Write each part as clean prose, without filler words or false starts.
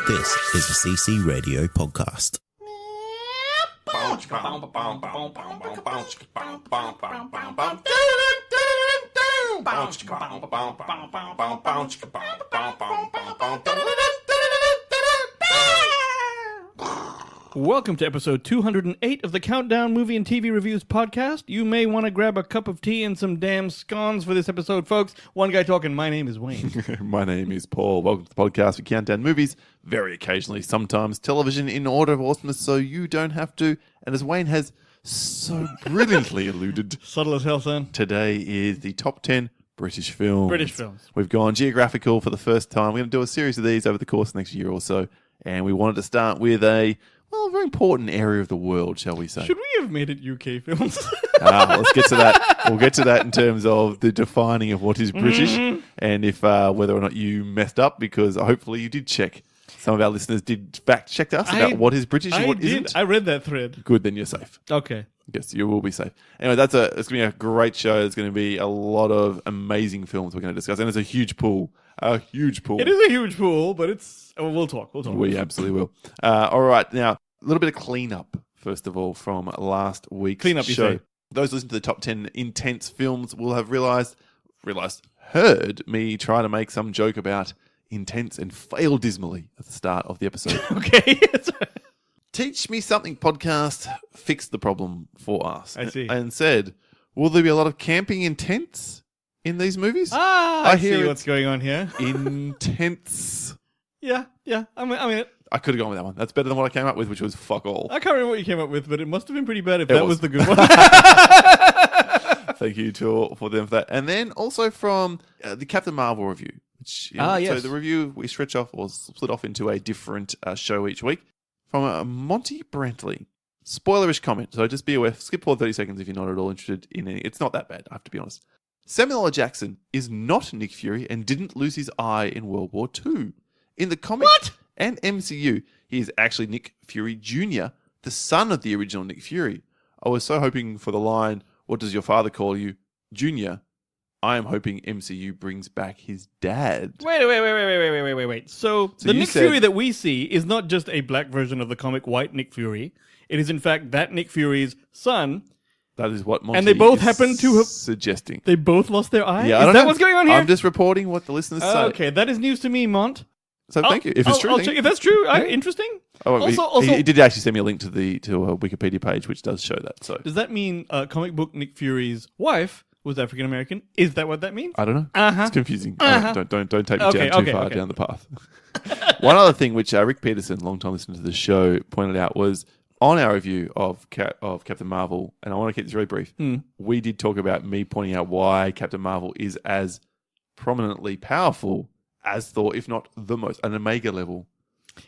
This is a CC Radio podcast. Welcome to episode 208 of the Countdown Movie and TV Reviews podcast. You may want to grab a cup of tea and some damn scones for this episode, folks. One guy talking, my name is Wayne. My name is Paul. Welcome to the podcast. We count down movies, very occasionally, sometimes television in order of awesomeness so you don't have to. And as Wayne has so brilliantly alluded, Subtle as hell, son. today is the top 10 British films. British films. We've gone geographical for the first time. We're going to do a series of these over the course of the next year or so. And we wanted to start with a very important area of the world, shall we say. Should we have made it UK films? Let's get to that. We'll get to that in terms of the defining of what is British and if whether or not you messed up, because hopefully you did check. Some of our listeners did fact check us about what is British and what isn't. I read that thread. Good, then you're safe. Okay. Yes, you will be safe. Anyway, it's going to be a great show. There's going to be a lot of amazing films we're going to discuss. And it's a huge pool. A huge pool. It is a huge pool, but it's... Oh, we'll talk. We absolutely will. All right. Now, a little bit of cleanup, first of all, from last week's Cleanup, you show. say? Those listening to the top 10 intense films will have heard me try to make some joke about intense and fail dismally at the start of the episode. Okay. Teach Me Something podcast fixed the problem for us. I see. And said, will there be a lot of camping intense in these movies? I hear see it. what's going on here. Intense. Yeah. I mean, I could have gone with that one. That's better than what I came up with, which was fuck all. I can't remember what you came up with, but it must have been pretty bad if that was the good one. Thank you for them for that. And then also from the Captain Marvel review. Which, yes. So the review we stretch off or split off into a different show each week. From Monty Brantley. Spoilerish comment, so just be aware. Skip forward 30 seconds if you're not at all interested in any. It's not that bad, I have to be honest. Samuel L. Jackson is not Nick Fury and didn't lose his eye in World War II. In the comics and MCU, he is actually Nick Fury Jr., the son of the original Nick Fury. I was so hoping for the line, what does your father call you? Junior. I am hoping MCU brings back his dad. Wait. So the Nick Fury that we see is not just a black version of the comic white Nick Fury. It is in fact that Nick Fury's son. That is what Monty and they both is happen to have suggesting. They both lost their eye? Yeah, is that what's going on here? I'm just reporting what the listeners say. Okay, that is news to me, Mont. So thank you. If it's true, I'll check. If that's true, interesting. Oh, also, he did actually send me a link to a Wikipedia page which does show that. So does that mean comic book Nick Fury's wife was African American? Is that what that means? I don't know. It's confusing. Don't take me down too far down the path. One other thing which Rick Peterson, long-time listener to the show, pointed out was on our review of Captain Marvel, and I want to keep this really brief, we did talk about me pointing out why Captain Marvel is as prominently powerful as Thor, if not the most, an Omega level.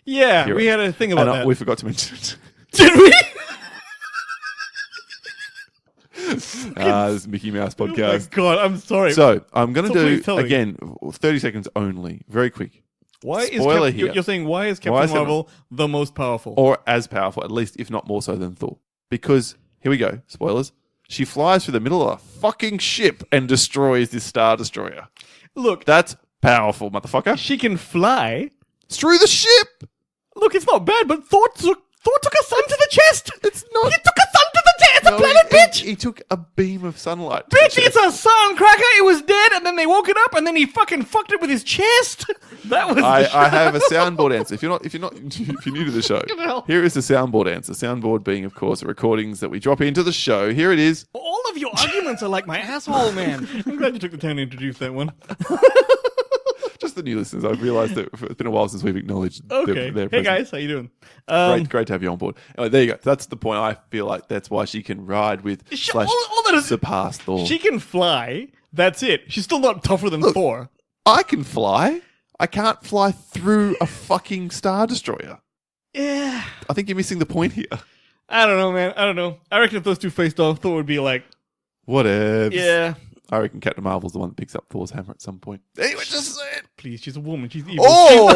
Yeah, hero. we had a thing about that. We forgot to mention it. Did we? This is Mickey Mouse podcast. Oh my God, I'm sorry. So I'm going to please do, tell me. again, 30 seconds only, very quick. You're saying why is Captain Marvel the most powerful? Or as powerful, at least, if not more so than Thor. Because, here we go, spoilers, she flies through the middle of a fucking ship and destroys this Star Destroyer. Look. That's powerful, motherfucker. She can fly. It's through the ship! Look, it's not bad, but Thor took a sun to the chest! It's not... He took a sun to the chest! It's a planet, bitch! He took a beam of sunlight. Bitch, it's a sun cracker! It was dead, and then they woke it up, and then he fucking fucked it with his chest! That was I have a soundboard answer. If you're new to the show, here is the soundboard answer. Soundboard being, of course, the recordings that we drop into the show. Here it is. All of your arguments are like my asshole, man. I'm glad you took the time to introduce that one. Just the new listeners. I've realised that it's been a while since we've acknowledged their Hey presence. guys, how you doing? Great to have you on board. Anyway, there you go. That's the point. I feel like that's why she can ride with surpass Thor. She can fly. That's it. She's still not tougher than Thor. I can fly. I can't fly through a fucking Star Destroyer. Yeah. I think you're missing the point here. I don't know, man. I don't know. I reckon if those two faced off, Thor would be like... Whatever. Yeah. I reckon Captain Marvel's the one that picks up Thor's hammer at some point. Anyway, just say it. Please, she's a woman. She's evil. Oh!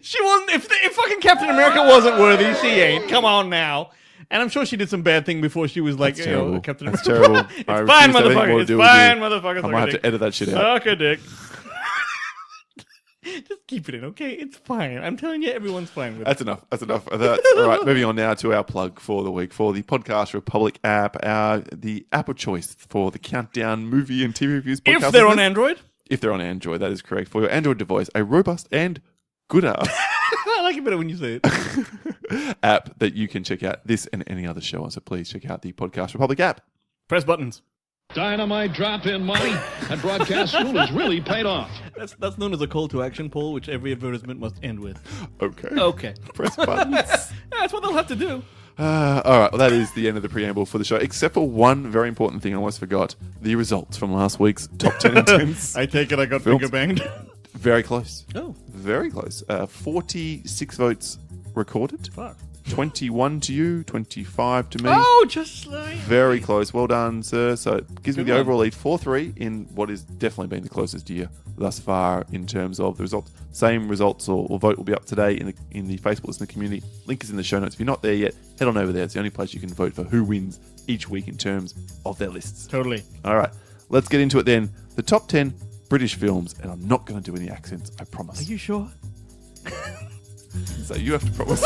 She wasn't... If fucking Captain America wasn't worthy, she ain't. Come on now. And I'm sure she did some bad thing before she was like, Captain America. That's terrible. It's fine, motherfucker. It's fine, motherfucker. I might have to edit that shit out. Suck a dick. Just keep it in, okay? It's fine. I'm telling you, everyone's fine with it. That's enough. That's enough. All right, moving on now to our plug for the week for the Podcast Republic app, the app of choice for the Countdown movie and TV reviews podcast. If they're on Android? If they're on Android, that is correct. For your Android device, a robust and good app. I like it better when you say it. App that you can check out this and any other show on. So please check out the Podcast Republic app. Press buttons. Dynamite drop-in money at broadcast school has really paid off. That's known as a call to action poll, which every advertisement must end with. Okay. Press buttons. That's what they'll have to do. All right, well, that is the end of the preamble for the show, except for one very important thing I almost forgot. The results from last week's Top 10 Intense. I take it I got films. finger banged. Very close. Oh. Very close. 46 votes recorded. Fuck. 21 to you, 25 to me. Oh, just like... Very close. Well done, sir. So it gives me Good the one. overall lead 4-3 in what has definitely been the closest year thus far in terms of the results. Same results or vote will be up today in the Facebook listener community. Link is in the show notes. If you're not there yet, head on over there. It's the only place you can vote for who wins each week in terms of their lists. Totally. All right, let's get into it then. The top 10 British films, and I'm not going to do any accents, I promise. Are you sure? So you have to promise.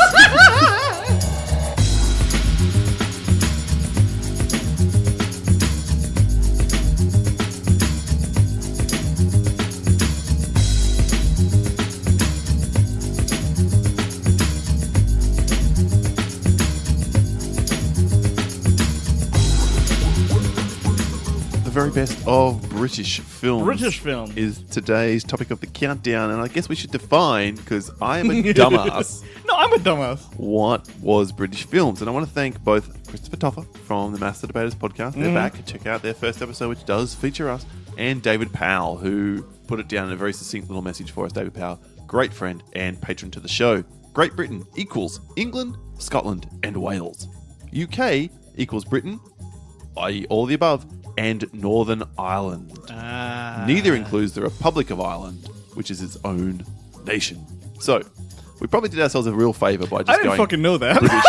The very best of British films. British film. Is today's topic of the countdown, and I guess we should define, because I am a dumbass, No, I'm a dumbass. what was British films. And I want to thank both Christopher Toffer from the Master Debaters podcast, they're back, check out their first episode, which does feature us, and David Powell, who put it down in a very succinct little message for us. David Powell, great friend and patron to the show. Great Britain equals England, Scotland, and Wales. UK equals Britain, i.e. all the above, and Northern Ireland. Neither includes the Republic of Ireland, which is its own nation. So, we probably did ourselves a real favour by just I didn't going fucking know that. British.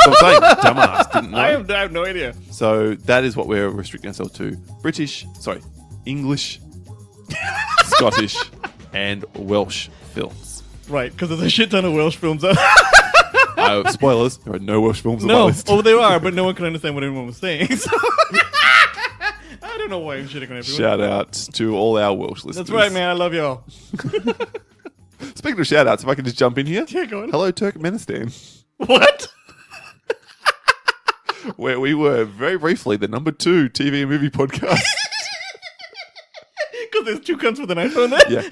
So I'm saying, dumbass, didn't know. I have no idea. So that is what we're restricting ourselves to. English, Scottish, and Welsh films. Right, because there's a shit ton of Welsh films out. Spoilers, there are no Welsh films on my No. list. Oh, there are, but no one can understand what anyone was saying. So I don't know why I'm shitting on everyone. Shout out to all our Welsh listeners. That's right, man. I love y'all. Speaking of shout outs, if I can just jump in here. Yeah, go on. Hello, Turkmenistan, What? where we were very briefly the number 2 TV and movie podcast. Because there's two cunts with an iPhone there? Yeah.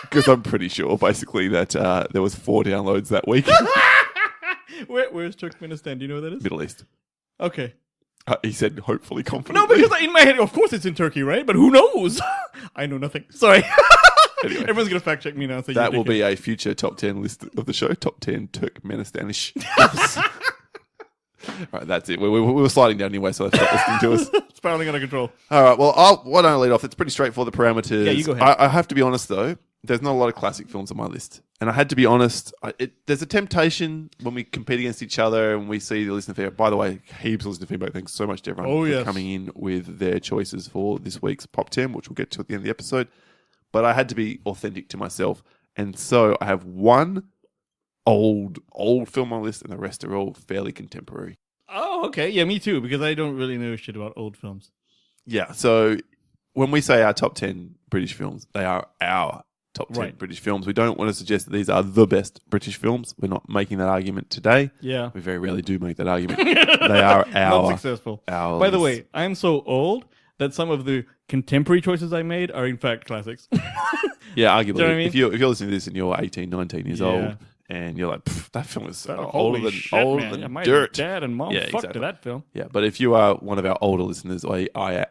Because I'm pretty sure, basically, that there was 4 downloads that week. Where's Turkmenistan? Do you know where that is? Middle East. Okay. He said, hopefully, No, confidently. because in my head, of course it's in Turkey, right? But who knows? I know nothing. Sorry. Anyway. Everyone's going to fact check me now. And say That you will dickhead. be a future top 10 list of the show. Top 10 Turkmenistanish. Right, that's it. We were sliding down anyway, so they stopped listening to us. spiraling out of control. All right, well, why don't I lead off? It's pretty straightforward, the parameters. Yeah, you go ahead. I have to be honest, though. There's not a lot of classic films on my list. And I had to be honest. There's a temptation when we compete against each other and we see the listener feedback. By the way, heaps of listener feedback. Thanks so much to everyone for yes. coming in with their choices for this week's Pop 10, which we'll get to at the end of the episode. But I had to be authentic to myself. And so I have one old film on my list and the rest are all fairly contemporary. Oh, okay. Yeah, me too, because I don't really know shit about old films. Yeah, so when we say our top 10 British films, they are our top 10 Right. British films. We don't want to suggest that these are the best British films. We're not making that argument today. Yeah. We very rarely do make that argument. They are Not our... successful. ours. By the way, I'm so old that some of the contemporary choices I made are in fact classics. Yeah, arguably. Do you know what I mean? If you're listening to this and you're 18, 19 years Yeah. old and you're like, that film is older Holy than, shit, older man. than My dirt. dad and mom Yeah, fucked exactly. to that film. Yeah, but if you are one of our older listeners, our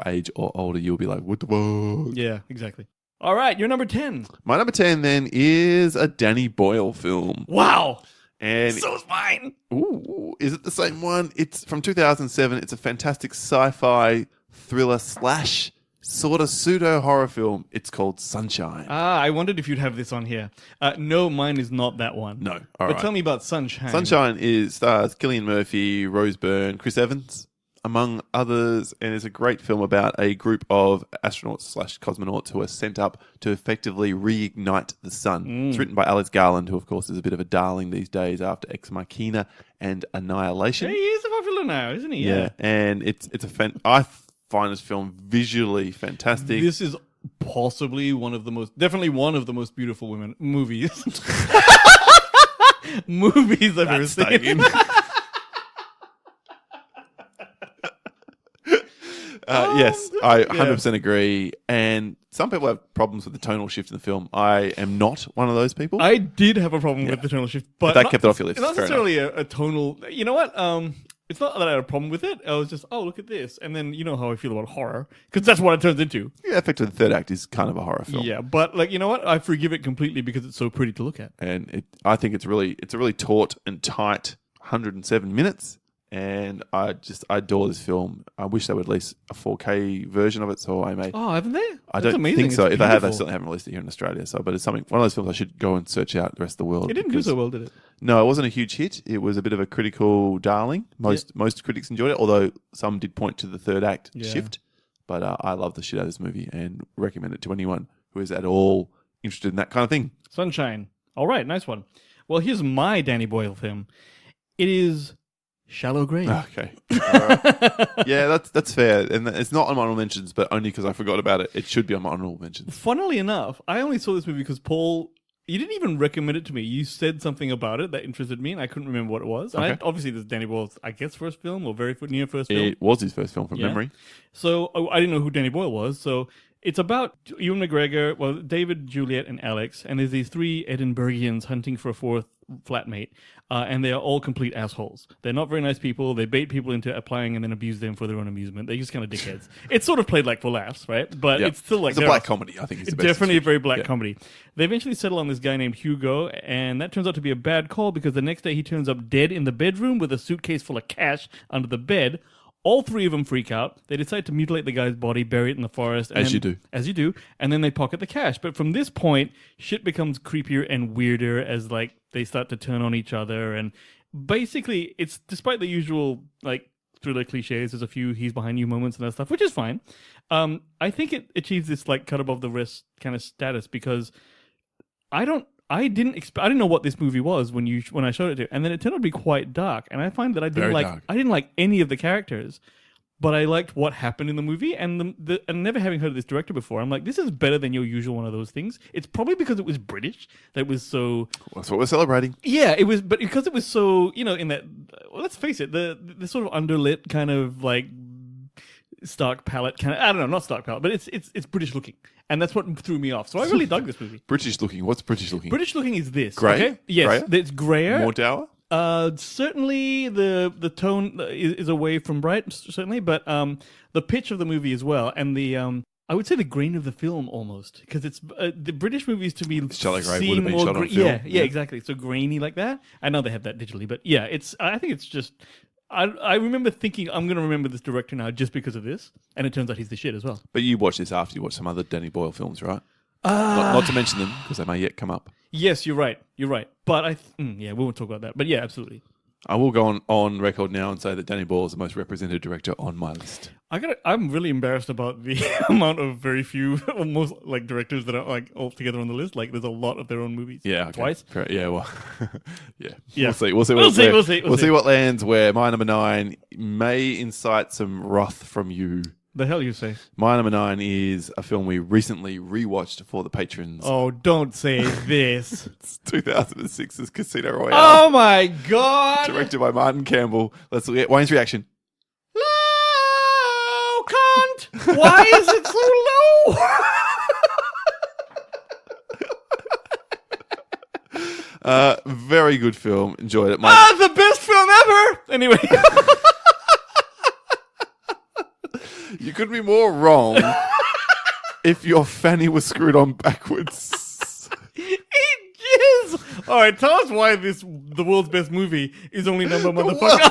age or older, you'll be like, what the fuck? Yeah, exactly. All right, you're number 10. My number 10 then is a Danny Boyle film. Wow. And So is mine. ooh, is it the same one? It's from 2007. It's a fantastic sci-fi thriller slash sort of pseudo horror film. It's called Sunshine. I wondered if you'd have this on here. No, mine is not that one. No. All But right. tell me about Sunshine. Sunshine stars Cillian Murphy, Rose Byrne, Chris Evans. among others, and it's a great film about a group of astronauts/cosmonauts who are sent up to effectively reignite the sun. It's written by Alex Garland, who, of course, is a bit of a darling these days after Ex Machina and Annihilation. He is popular now, isn't he? Yeah, and it's I find this film visually fantastic. This is possibly definitely one of the most beautiful movies I've ever seen. Yes, I 100% agree. And some people have problems with the tonal shift in the film. I am not one of those people. I did have a problem with the tonal shift, but that kept it off your list. Not necessarily a tonal. You know what? It's not that I had a problem with it. I was just, oh, look at this. And then you know how I feel about horror, because that's what it turns into. Yeah, effectively, the third act is kind of a horror film. Yeah, but like, you know what? I forgive it completely because it's so pretty to look at. And I think it's a really taut and tight 107 minutes. And I adore this film. I wish they would release a 4K version of it, so I may. Oh, haven't they? I That's don't amazing. think so. It's If they have, they beautiful. certainly haven't released it here in Australia. So, but it's one of those films I should go and search out the rest of the world. It didn't do so well, did it? No, it wasn't a huge hit. It was a bit of a critical darling. Most critics enjoyed it, although some did point to the third act shift. But I love the shit out of this movie and recommend it to anyone who is at all interested in that kind of thing. Sunshine. All right, nice one. Well, here's my Danny Boyle film. It is Shallow Grave. Okay. All right. Yeah, that's fair. And it's not on my honorable mentions, but only because I forgot about it. It should be on my honorable mentions. Funnily enough, I only saw this movie because Paul, you didn't even recommend it to me. You said something about it that interested me, and I couldn't remember what it was. And obviously, this is Danny Boyle's, I guess, first film, or very near first film. It was his first film from memory. So I didn't know who Danny Boyle was. So it's about Ewan McGregor, David, Juliet, and Alex, and there's these three Edinburghians hunting for a fourth flatmate, and they are all complete assholes. They're not very nice people. They bait people into applying and then abuse them for their own amusement. They're just kind of dickheads. It's sort of played like for laughs, right? But it's still like... It's a black comedy, I think. It's definitely a very black comedy. They eventually settle on this guy named Hugo, and that turns out to be a bad call because the next day he turns up dead in the bedroom with a suitcase full of cash under the bed. All three of them freak out. They decide to mutilate the guy's body, bury it in the forest. As you do. And then they pocket the cash. But from this point, shit becomes creepier and weirder as like they start to turn on each other. And basically, it's despite the usual like thriller cliches, there's a few he's behind you moments and that stuff, which is fine. I think it achieves this like cut above the wrist kind of status because I didn't know what this movie was when I showed it to you, and then it turned out to be quite dark. And I find that I didn't like any of the characters, but I liked what happened in the movie. And and never having heard of this director before, I'm like, this is better than your usual one of those things. It's probably because it was British that it was so. That's what we're celebrating. Yeah, it was, but because it was so, in that. Well, let's face it, the sort of underlit kind of like stark palette kind of. I don't know, not stark palette, but it's British looking. And that's what threw me off. So I really dug this movie. British looking. What's British looking? British looking is this. Grey? Okay? Yes, Grayer? it's grayer. More dour? Certainly the tone is away from bright, certainly, but the pitch of the movie as well, and the I would say the grain of the film almost, because it's the British movies to me Shallow Grave seem would have been more shot on film. Yeah, exactly. So grainy like that. I know they have that digitally, but yeah, I think it's just. I remember thinking I'm going to remember this director now just because of this, and it turns out he's the shit as well. But you watched this after you watched some other Danny Boyle films, right? Not to mention them, because they may yet come up. Yes, you're right. But we won't talk about that. But yeah, absolutely. I will go on record now and say that Danny Boyle is the most represented director on my list. I'm really embarrassed about the amount of very few, almost like directors that are like all together on the list. Like, there's a lot of their own movies. Yeah, okay. Twice. Yeah, well, yeah. Yeah. We'll see what lands. Where my number 9 may incite some wrath from you. The hell you say? My number 9 is a film we recently rewatched for the patrons. Oh, don't say this. It's 2006's Casino Royale. Oh my god! Directed by Martin Campbell. Let's look at Wayne's reaction. Low, cunt! Why is it so low? Very good film. Enjoyed it. The best film ever! Anyway. You couldn't be more wrong if your fanny was screwed on backwards. It is! Alright, tell us why the world's best movie is only number motherfucker.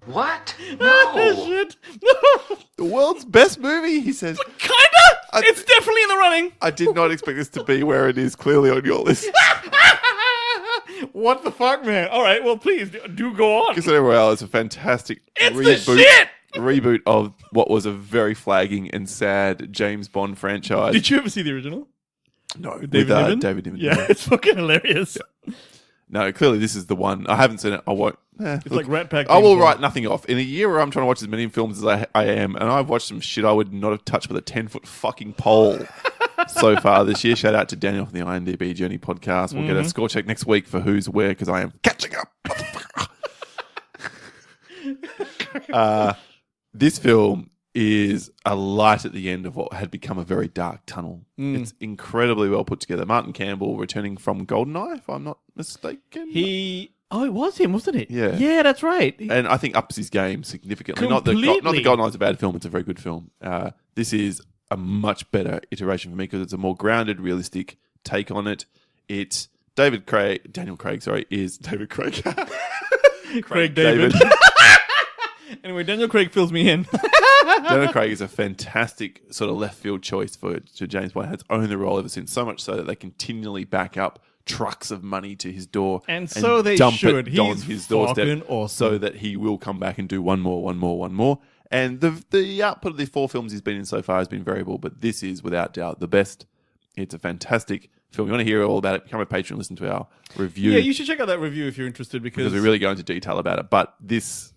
What? No. Shit. The world's best movie, he says. Kinda! It's definitely in the running. I did not expect this to be where it is clearly on your list. What the fuck, man? All right, well, please do go on. Casino Royale is a fantastic It's the shit! reboot of what was a very flagging and sad James Bond franchise. Did you ever see the original? No, with David Niven? David Niven. Yeah, it's fucking hilarious. Yeah. No, clearly this is the one. I haven't seen it. I won't. It's like Rat Pack. I will write nothing off. In a year where I'm trying to watch as many films as I am, and I've watched some shit I would not have touched with a 10-foot fucking pole so far this year. Shout out to Daniel from the IMDb Journey podcast. We'll get a score check next week for who's where because I am catching up. This film is a light at the end of what had become a very dark tunnel. It's incredibly well put together. Martin Campbell returning from GoldenEye, if I'm not mistaken. Oh, it was him, wasn't it? Yeah. Yeah, that's right. And I think ups his game significantly. Completely. Not that GoldenEye's a bad film. It's a very good film. This is a much better iteration for me because it's a more grounded, realistic take on it. It's Daniel Craig is David Craig. Craig David. Anyway, Daniel Craig fills me in. Daniel Craig is a fantastic sort of left field choice for James Bond. Has owned the role ever since, so much so that they continually back up trucks of money to his door and so they dump should. it on He's his doorstep fucking awesome. so that he will come back and do one more. And the output of the 4 films he's been in so far has been variable, but this is without doubt the best. It's a fantastic film. You want to hear all about it, become a patron, listen to our review. Yeah, you should check out that review if you're interested because we really go into detail about it. But this,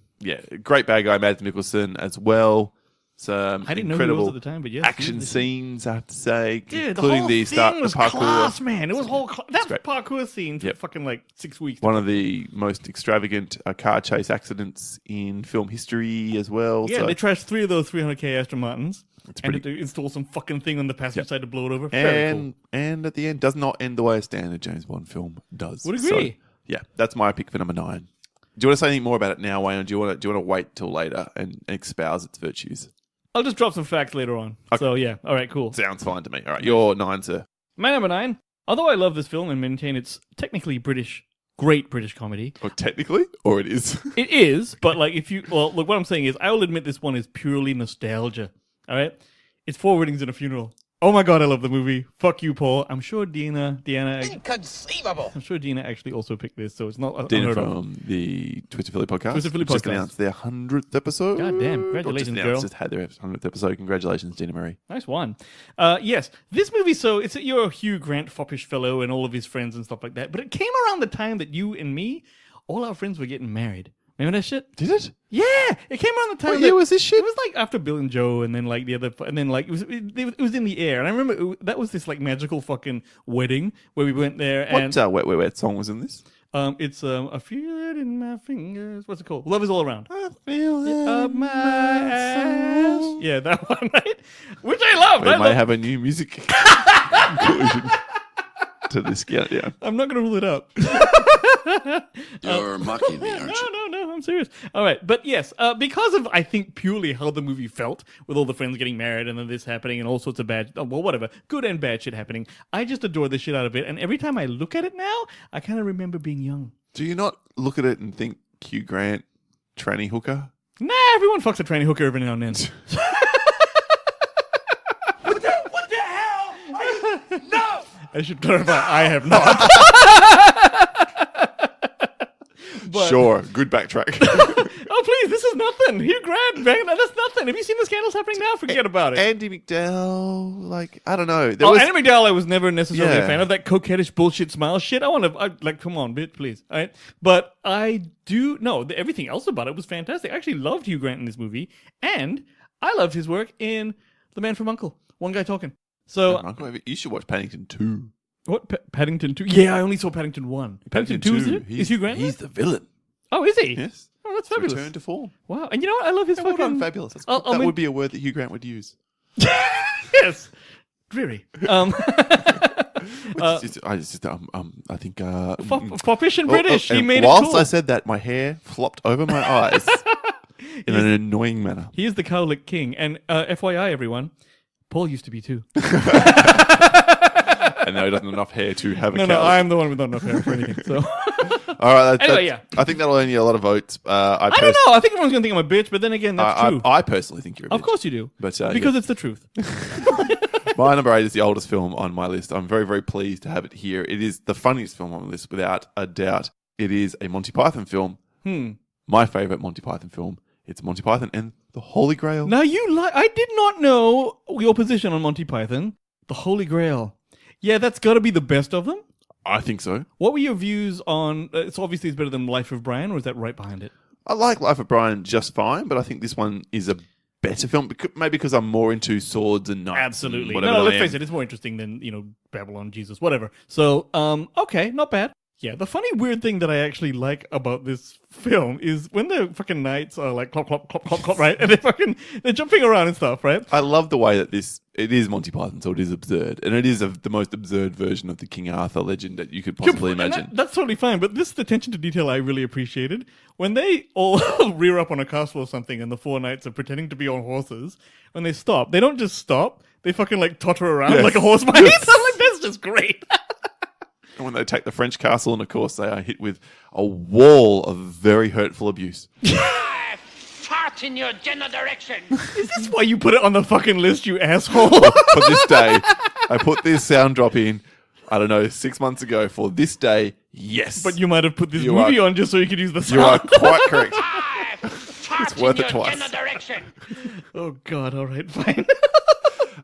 great bad guy, Mads Mikkelsen as well. Some I didn't know incredible who he was at the time, but yes, action scenes, I have to say, dude, including the whole thing was parkour. class, man. It was that great. parkour scene took fucking like 6 weeks. One of the most extravagant car chase accidents in film history as well. Yeah, they trashed 3 of those 300k Aston Martins and pretty- had to install some fucking thing on the passenger side to blow it over. Very cool. And at the end, does not end the way a standard James Bond film does. Would agree. So, yeah, that's my pick for number 9. Do you want to say anything more about it now, Wayne, or do you want to wait till later and espouse its virtues? I'll just drop some facts later on. Okay. So yeah, all right, cool. Sounds fine to me. All right, your 9, sir. My number 9. Although I love this film and maintain it's technically great British comedy. Or technically, or it is. It is, but like look, what I'm saying is I will admit this one is purely nostalgia. All right? It's 4 Weddings and a Funeral. Oh my god, I love the movie. Fuck you, Paul. I'm sure Deanna. Inconceivable. I'm sure Deanna actually also picked this, so it's not Dina unheard of. from the Twister Philly podcast. Twister Philly Just podcast. announced their 100th episode. God damn. Or Congratulations, just girl. Just had their 100th episode. Congratulations, Dina Marie. Nice one. Yes, this movie, so you're a Hugh Grant foppish fellow and all of his friends and stuff like that, but it came around the time that you and me, all our friends were getting married. Remember that shit? Did it? Yeah, it came around the time. What year was this shit? It was like after Bill and Joe, and then like the other, and then like it was in the air. And I remember that was this like magical fucking wedding where we went there. And What Wet song was in this? it's I feel it in my fingers. What's it called? Love is all around. I feel it Up my ass. soul. Yeah, that one, right? Which I loved. We might have a new music conclusion to this countdown. I'm not going to rule it out. You're mocking me, aren't you? No, I'm serious. All right, but yes, because of, I think, purely how the movie felt, with all the friends getting married and then this happening and all sorts of bad, whatever, good and bad shit happening, I just adore the shit out of it. And every time I look at it now, I kind of remember being young. Do you not look at it and think Hugh Grant, tranny hooker? Nah, everyone fucks a tranny hooker every now and then. What the hell? No! I should clarify, I have not. But, Sure, good backtrack. oh, please, this is nothing. Hugh Grant, man, that's nothing. Have you seen the scandals happening now? Forget about it. Andy McDowell, like, I don't know. Andy McDowell, I was never necessarily a Yeah. fan of that coquettish bullshit smile shit. Like, come on, bitch, please. All right? But I do know that everything else about it was fantastic. I actually loved Hugh Grant in this movie, and I loved his work in The Man from U.N.C.L.E. One Guy Talking. So, You should watch Paddington 2. what? Paddington 2? Yeah, I only saw Paddington 1. Paddington 2 is it? Is Hugh Grant? He's the villain. Oh, is he? Yes. Oh, that's It's fabulous. Return to form. Wow. And you know what? I love his Well fucking... done, fabulous. That I mean- would be a word that Hugh Grant would use. Yes. Dreary. I think. Foppish and British. He and made it whilst cool. I said that, my hair flopped over my eyes in an annoying manner. He is the cowlick king. And FYI, everyone, Paul used to be too. And now he doesn't have enough hair to have a No, cow. I'm the one with not enough hair for anything. So All right. Anyway, yeah. I think that'll earn you a lot of votes. I don't know. I think everyone's gonna think I'm a bitch, but then again, that's true. I personally think you're a bitch. Of course you do. But, because yeah. it's the truth. My number 8 is the oldest film on my list. I'm very, very pleased to have it here. It is the funniest film on the list, without a doubt. It is a Monty Python film. My favourite Monty Python film. It's Monty Python and the Holy Grail. Now I did not know your position on Monty Python. The Holy Grail. Yeah, that's got to be the best of them. I think so. What were your views on? It's obviously it's better than Life of Brian, or is that right behind it? I like Life of Brian just fine, but I think this one is a better film, maybe because I'm more into swords and knights. Absolutely. And No, let's face it, it's more interesting than, Babylon, Jesus, whatever. So, okay, not bad. Yeah, the funny weird thing that I actually like about this film is when the fucking knights are like clop, clop, clop, clop, clop, right? And they're jumping around and stuff, right? I love the way that it is Monty Python, so it is absurd. And it is the most absurd version of the King Arthur legend that you could possibly imagine. That's totally fine, but this attention to detail I really appreciated. When they all rear up on a castle or something and the four knights are pretending to be on horses, when they stop, they don't just stop, they fucking like totter around like a horse might. I'm like, that's just great. And when they attack the French castle, and of course they are hit with a wall of very hurtful abuse. Fart in your general direction. Is this why you put it on the fucking list, you asshole? For this day, I put this sound drop in, 6 months ago for this day, yes. But you might have put this movie on just so you could use the sound. You are quite correct. Fart worth in it your twice. general direction. Oh, God, all right, fine.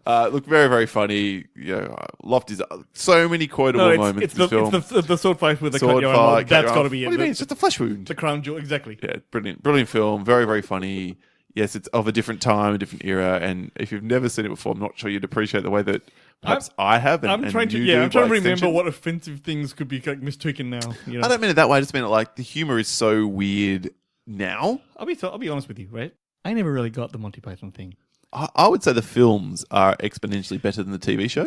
Look, very, very funny. Loft is so many quotable moments in the film. It's the sword fight with the cut Sword your arm fight, off. That's got to be it. What do you mean? It's just a flesh wound. The crown jewel, exactly. Yeah, brilliant film. Very, very funny. Yes, it's of a different time, a different era, and if you've never seen it before, I'm not sure you'd appreciate the way that perhaps I have. I'm trying to remember what offensive things could be like mistaken now. I don't mean it that way. I just mean it like the humor is so weird now. I'll be honest with you, right? I never really got the Monty Python thing. I would say the films are exponentially better than the TV show.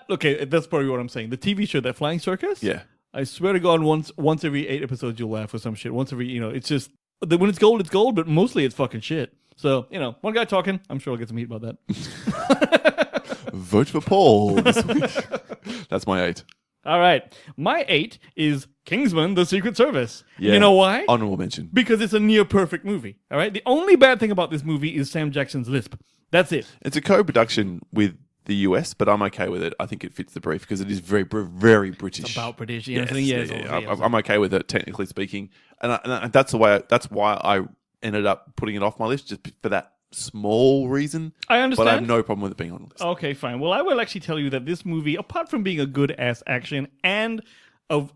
Okay, that's probably what I'm saying. The TV show, that Flying Circus. Yeah, I swear to God, once every 8 episodes you'll laugh or some shit. Once every, it's just when it's gold, but mostly it's fucking shit. So one guy talking, I'm sure I'll get some heat about that. Vote for Paul this week. That's my 8. All right, my 8 is Kingsman: The Secret Service. Yeah. You know why? Honorable mention. Because it's a near perfect movie. All right, the only bad thing about this movie is Sam Jackson's lisp. That's it. It's a co-production with the US, but I'm okay with it. I think it fits the brief because it is very, very British. It's about British. Yes, Yeah. I'm okay with it, technically speaking, and that's why I ended up putting it off my list, just for that small reason. I understand. But I have no problem with it being on the list. Okay, fine. Well, I will actually tell you that this movie, apart from being a good ass action and a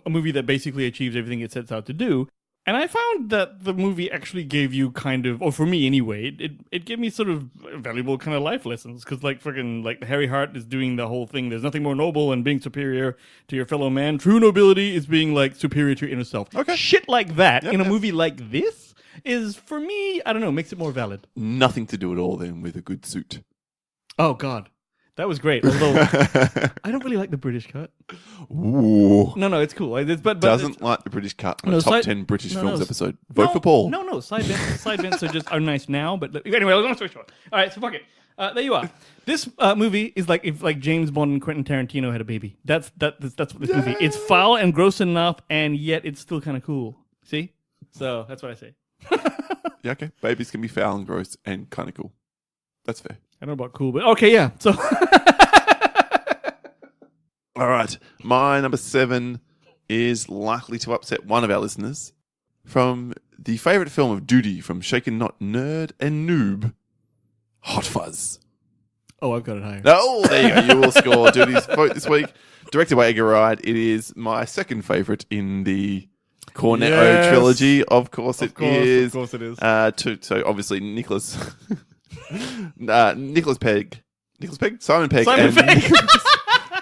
movie that basically achieves everything it sets out to do. And I found that the movie actually gave you kind of, or for me anyway, it gave me sort of valuable kind of life lessons. Because Harry Hart is doing the whole thing. There's nothing more noble than being superior to your fellow man. True nobility is being superior to your inner self. Okay. Shit like that in a movie like this is, for me, I don't know, makes it more valid. Nothing to do at all then with a good suit. Oh, God. That was great. Although, I don't really like the British cut. Ooh. No, it's cool. But Doesn't like the British cut on a top 10 British films episode. Vote for Paul. No. Side vents are nice now, but anyway, long story short. All right, so fuck it. There you are. This movie is like if James Bond and Quentin Tarantino had a baby. That's what this movie. It's foul and gross enough, and yet it's still kind of cool. See? So that's what I say. Yeah, okay. Babies can be foul and gross and kind of cool. That's fair. I don't know about cool, but okay, yeah. So, all right. My number 7 is likely to upset one of our listeners. From the favourite film of Duty from Shaken Not Nerd and Noob, Hot Fuzz. oh, I've got it higher. Oh, there you go. You will score Duty's vote this week. Directed by Edgar Wright. It is my second favourite in the Cornetto trilogy. Of course it is. Of course it is. So obviously Nicholas Pegg, Simon Pegg, Simon Pegg.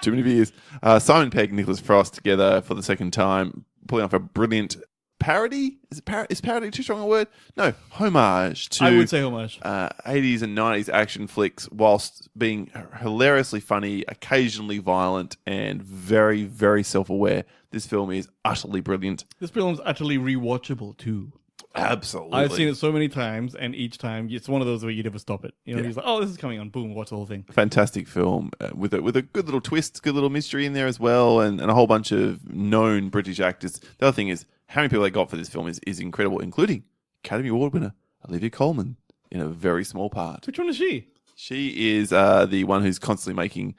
Too many beers. Simon Pegg and Nicholas Frost together for the second time, pulling off a brilliant parody. Is parody too strong a word? No, homage to. I would say homage. 80s and 90s action flicks, whilst being hilariously funny, occasionally violent, and very, very self-aware. This film is utterly brilliant. This film's utterly rewatchable too. Absolutely. I've seen it so many times, and each time it's one of those where you never stop it. He's like, "Oh, this is coming on." Boom, watch the whole thing. Fantastic film with a good little twist, good little mystery in there as well, and a whole bunch of known British actors. The other thing is how many people they got for this film is incredible, including Academy Award winner Olivia Colman in a very small part. Which one is she? She is the one who's constantly making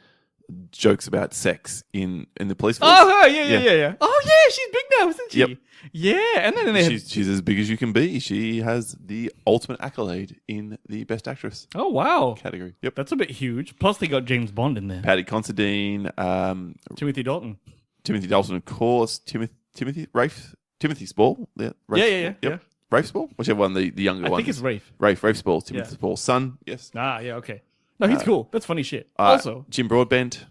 jokes about sex in the police force. Oh, her, yeah. Oh, yeah, she's big now, isn't she? Yep. Yeah, and then they had... She's as big as you can be. She has the ultimate accolade in the Best Actress Oh, wow. category. Yep. That's a bit huge. Plus, they got James Bond in there. Paddy Considine, Timothy Dalton. Timothy Dalton, of course. Timothy Spall. Yeah. Yeah. Rafe Spall, whichever one the younger I one. think it's Rafe. Rafe Spall, Timothy Yeah. Spall's son. Yes. Ah, yeah, okay. No, he's cool. That's funny shit. Also, Jim Broadbent.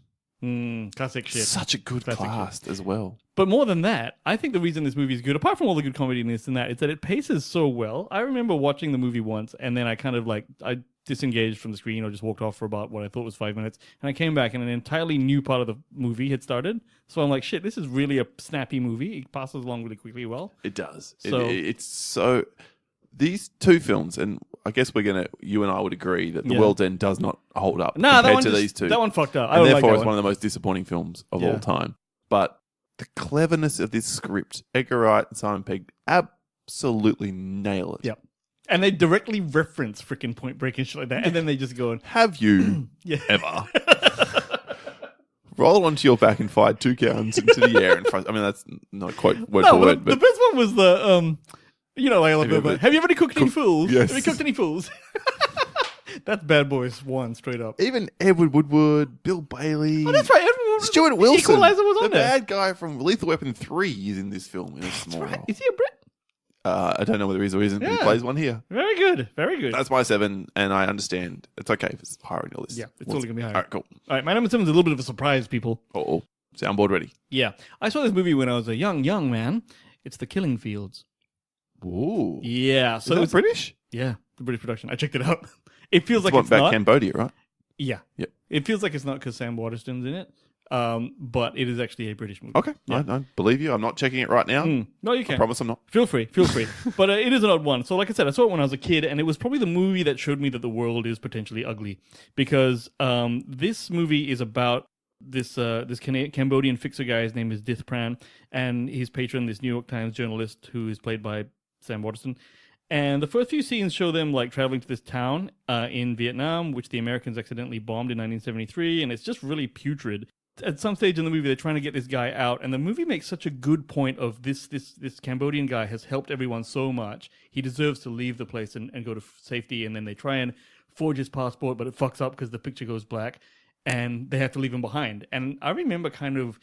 classic shit. Such a good Classic cast as well. But more than that, I think the reason this movie is good, apart from all the good comedy in this and that, is that it paces so well. I remember watching the movie once, and then I kind of I disengaged from the screen or just walked off for about what I thought was 5 minutes, and I came back and an entirely new part of the movie had started. So I'm like, shit, this is really a snappy movie. It passes along really quickly well. It does. So- It's so... These two films, and I guess you and I would agree that The Yeah. World's End does not hold up Nah, compared to these two. That one fucked up. I and don't therefore like it's that one of the most disappointing films of Yeah. all time. But the cleverness of this script, Edgar Wright and Simon Pegg absolutely nail it. Yep. And they directly reference freaking Point Break and shit like that, and then they just go, Have you yeah. ever rolled onto your back and fired 2 guns into the air? I mean, that's not quite word for word, the but best one was the have you ever cooked any fools? Yes. Have you cooked any fools? That's Bad Boys 1 straight up. even Edward Woodward, Bill Bailey. Oh, that's right. Everyone, Stuart Wilson, Equalizer was on the there. bad guy from Lethal Weapon 3, is in this film in a small role. Is he a Brit? I don't know whether he is or isn't, but he Yeah. plays one here. Very good. Very good. That's my 7, and I understand. It's okay if it's higher on your list. Yeah, it's totally gonna be higher. All right, cool. All right, my number 7 is a little bit of a surprise, people. Oh, soundboard ready. Yeah. I saw this movie when I was a young man. It's The Killing Fields. Ooh. Yeah. So Is that it's British? Yeah, the British production. I checked it out. It feels like What it's about not. Cambodia, right? Yeah. Yep. It feels like it's not because Sam Waterston's in it. But it is actually a British movie. Okay. Yeah. I believe you. I'm not checking it right now. No, you I can. promise I'm not. Feel free. But it is an odd one. So like I said, I saw it when I was a kid, and it was probably the movie that showed me that the world is potentially ugly. Because this movie is about this Cambodian fixer guy. His name is Dith Pran, and his patron, this New York Times journalist who is played by Sam Waterston. And the first few scenes show them like traveling to this town in Vietnam, which the Americans accidentally bombed in 1973, and it's just really putrid. At some stage in the movie, they're trying to get this guy out, and the movie makes such a good point of this Cambodian guy has helped everyone so much. He deserves to leave the place and go to safety, and then they try and forge his passport, but it fucks up because the picture goes black, and they have to leave him behind. And I remember kind of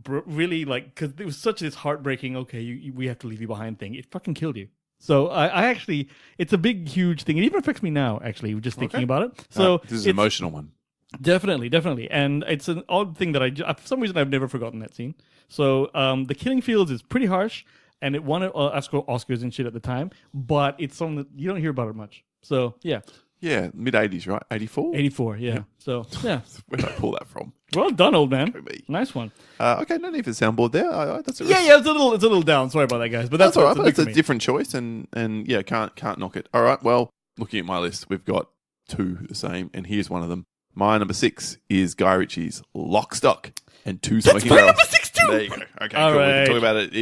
really like, because it was such this heartbreaking, okay, we have to leave you behind thing. It fucking killed you. So I actually, it's a big, huge thing. It even affects me now, actually, just thinking about it. So this is an emotional one. Definitely. And it's an odd thing that for some reason, I've never forgotten that scene. So The Killing Fields is pretty harsh, and it won Oscars and shit at the time, but it's something that you don't hear about it much. So, yeah. Yeah, mid-80s, right? 84? 84, yeah. So, yeah. Where did I pull that from? Well done, old man. me. Nice one. Okay, no need for the soundboard there. That's a Yeah, it's a little down. Sorry about that, guys. But That's all right, that's but it's a big for me. different choice, and yeah, can't knock it. All right, well, looking at my list, we've got 2 the same, and here's one of them. My number 6 is Guy Ritchie's Lock, Stock, and 2 Smoking my Barrels. number 6 too! There you go. Okay, All cool. We right. can talk about it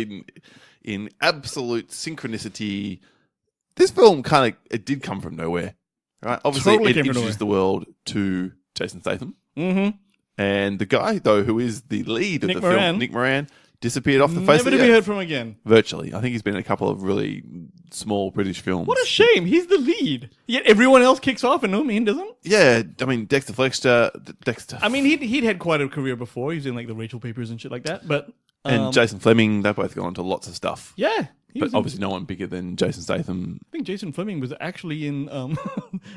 in absolute synchronicity. This film it did come from nowhere, right? Obviously, Totally it came from introduced the world to Jason Statham. Mm-hmm. And the guy, though, who is the lead of Nick the Moran. film, Nick Moran, disappeared off the face Never of to the be earth. heard from again. Virtually. I think he's been in a couple of really small British films. What a shame. He's the lead. Yet everyone else kicks off and no man doesn't. Yeah, I mean, Dexter Fletcher. I mean, he'd had quite a career before. He was in like the Rachel Papers and shit like that. But and Jason Fleming, they've both gone on to lots of stuff. yeah, he But was in- obviously no one bigger than Jason Statham. I think Jason Fleming was actually in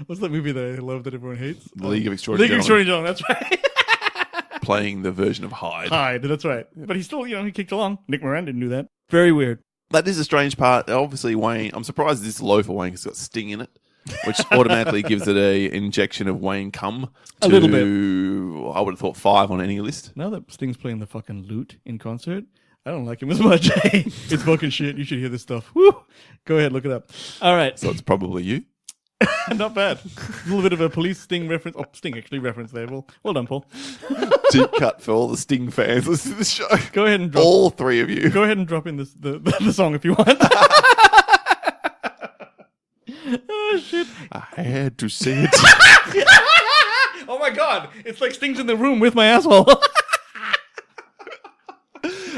what's that movie that I love that everyone hates? The League of Extraordinary League of Gentlemen, Extraordinary Gentlemen. That's right. playing the version of Hyde. Hyde. That's right. But he still, he kicked along. Nick Moran didn't do that. Very weird. That is a strange part. Obviously, Wayne, I'm surprised this is low for Wayne because it's got Sting in it, which automatically gives it a injection of Wayne cum. A little bit. I would have thought 5 on any list. Now that Sting's playing the fucking lute in concert, I don't like him as much. It's fucking shit. You should hear this stuff. Woo! Go ahead, look it up. All right. So it's probably you. Not bad. A little bit of a police Sting reference. Oh, Sting actually reference there. Well done, Paul. Deep cut for all the Sting fans listening to the show. Go ahead and drop. All 3 of you. Go ahead and drop in the song if you want. Oh shit! I had to say it. my god! It's like Sting's in the room with my asshole.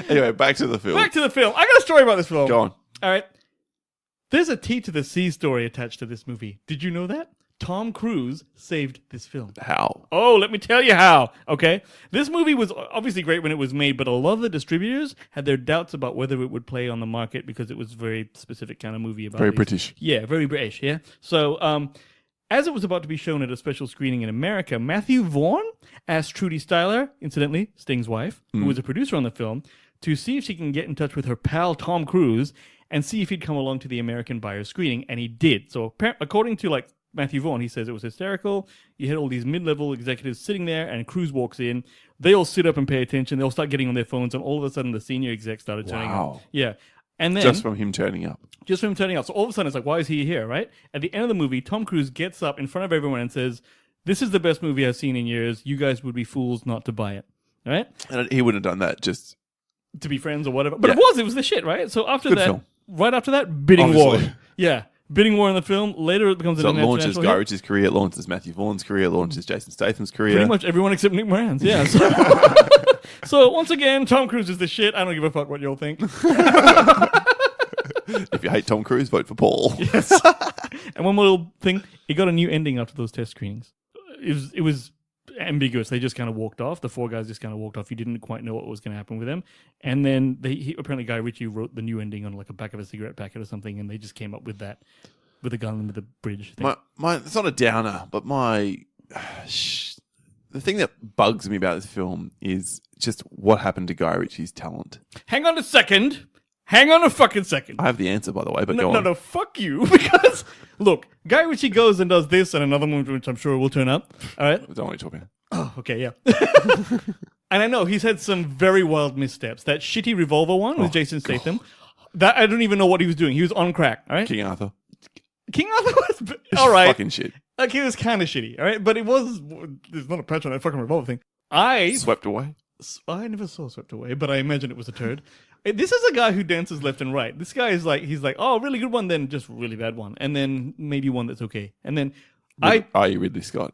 Anyway, back to the film. Back to the film. I got a story about this film. Go on. All right. There's a T to the C story attached to this movie. Did you know that? Tom Cruise saved this film. How? Oh, let me tell you how. Okay. This movie was obviously great when it was made, but a lot of the distributors had their doubts about whether it would play on the market because it was a very specific kind of movie. About Very these- British. Yeah, very British, yeah. So, as it was about to be shown at a special screening in America, Matthew Vaughn asked Trudy Styler, incidentally, Sting's wife, who was a producer on the film, to see if she can get in touch with her pal Tom Cruise and see if he'd come along to the American buyer screening, and he did. So, according to Matthew Vaughn, he says it was hysterical. You had all these mid-level executives sitting there, and Cruise walks in. They all sit up and pay attention. They all start getting on their phones, and all of a sudden, the senior exec started turning up. Yeah. And then Just from him turning up. Just from him turning up. So all of a sudden, it's like, why is he here, right? At the end of the movie, Tom Cruise gets up in front of everyone and says, this is the best movie I've seen in years. You guys would be fools not to buy it. All right? And he wouldn't have done that just... To be friends or whatever. But Yeah. it was the shit, right? So after Good that, film. right after that, bidding Obviously. war. Yeah. Bidding war in the film. Later, it becomes So an it launches international Guy hit. Ritchie's career, it launches Matthew Vaughn's career, it launches Jason Statham's career. Pretty much everyone except Nick Moran's. Yeah. So, so once again, Tom Cruise is the shit. I don't give a fuck what y'all think. If you hate Tom Cruise, vote for Paul. Yes. And one more little thing, it got a new ending after those test screenings. It was ambiguous. They just kind of walked off. The four guys just kind of walked off. You didn't quite know what was going to happen with them. And then apparently Guy Ritchie wrote the new ending on like a back of a cigarette packet or something, and they just came up with that with the gun under the bridge thing. It's not a downer, but the thing that bugs me about this film is just what happened to Guy Ritchie's talent. Hang on a second. Hang on a fucking second. I have the answer, by the way, but go No, on. no, fuck you. Because, look, Guy Ritchie goes and does this and another one, which I'm sure will turn up. All right? I don't want to talk about it. Oh, okay, yeah. And I know he's had some very wild missteps. That shitty revolver one with Jason Statham. That I don't even know what he was doing. He was on crack, all right? King Arthur. King Arthur was... All right. Fucking shit. Like, he was kind of shitty, all right? But it was... There's not a patch on that fucking revolver thing. Swept away. I never saw Swept Away, but I imagine it was a turd. This is a guy who dances left and right. This guy is like, he's like, oh, really good one, then just really bad one. And then maybe one that's okay. And then Are you Ridley Scott?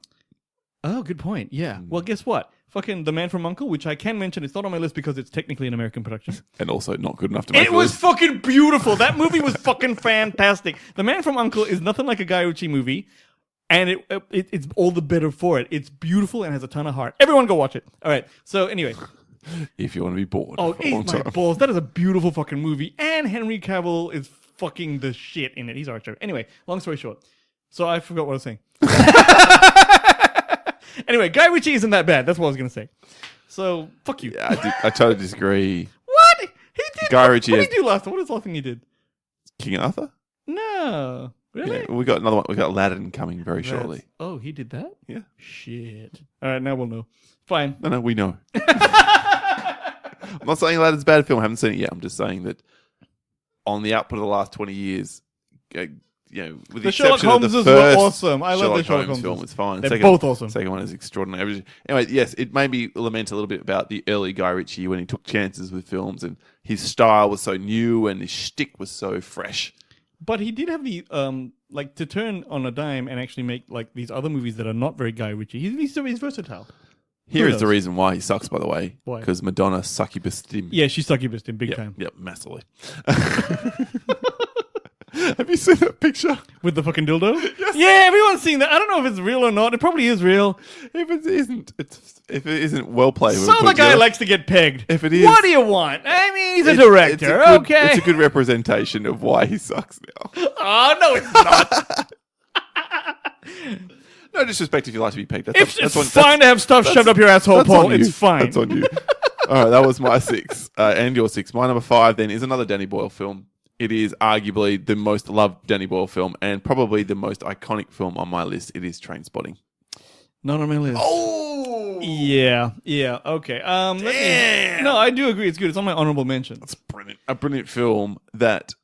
Oh, good point. Yeah. Well, guess what? Fucking The Man from U.N.C.L.E., which I can mention, it's not on my list because it's technically an American production. And also not good enough to make It was fucking beautiful. That movie was fucking fantastic. The Man from U.N.C.L.E. is nothing like a Guy Ritchie movie, and it's all the better for it. It's beautiful and has a ton of heart. Everyone go watch it. All right. So anyway. If you want to be bored. Oh, for a long eat my time. balls. That is a beautiful fucking movie. And Henry Cavill is fucking the shit in it. He's Archer. Anyway, long story short. So I forgot what I was saying. Anyway, Guy Ritchie isn't that bad. That's what I was going to say. So, fuck you. Yeah, I totally disagree. What? He did. Guy Ritchie What has- did he do last time? What is the last thing he did? King Arthur? No. Really? Yeah, we got another one. We got Aladdin coming very shortly. Oh, he did that? Yeah. Shit. All right, now we'll know. Fine. No, we know. I'm not saying Aladdin's a bad film. I haven't seen it yet. I'm just saying that on the output of the last 20 years, with the Sherlock exception of the Holmeses first were awesome. I love the Sherlock Holmes Holmeses. film. It's fine. They're both awesome. Second one is extraordinary. Anyway, yes, it made me lament a little bit about the early Guy Ritchie when he took chances with films and his style was so new and his shtick was so fresh. But he did have the to turn on a dime and actually make like these other movies that are not very Guy Ritchie. He's versatile. Here Who is the knows? reason why he sucks, by the way. Why? Because Madonna succubused him. Yeah, she succubused him big time. Yep, massively. Have you seen that picture? With the fucking dildo? Yes. Yeah, everyone's seen that. I don't know if it's real or not. It probably is real. If it isn't well played. So the guy likes to get pegged. If it is- What do you want? I mean, he's a It's- director. Okay. It's a good representation of why he sucks now. Oh, no, it's not. No disrespect if you like to be pegged. It's fine to have stuff shoved up your asshole, that's Paul. on you. It's fine. That's on you. All right, that was my 6. And your 6. My number 5 then is another Danny Boyle film. It is arguably the most loved Danny Boyle film and probably the most iconic film on my list. It is Trainspotting. Not on my list. Oh! Yeah, okay. No, I do agree. It's good. It's on my honorable mentions. It's brilliant. A brilliant film that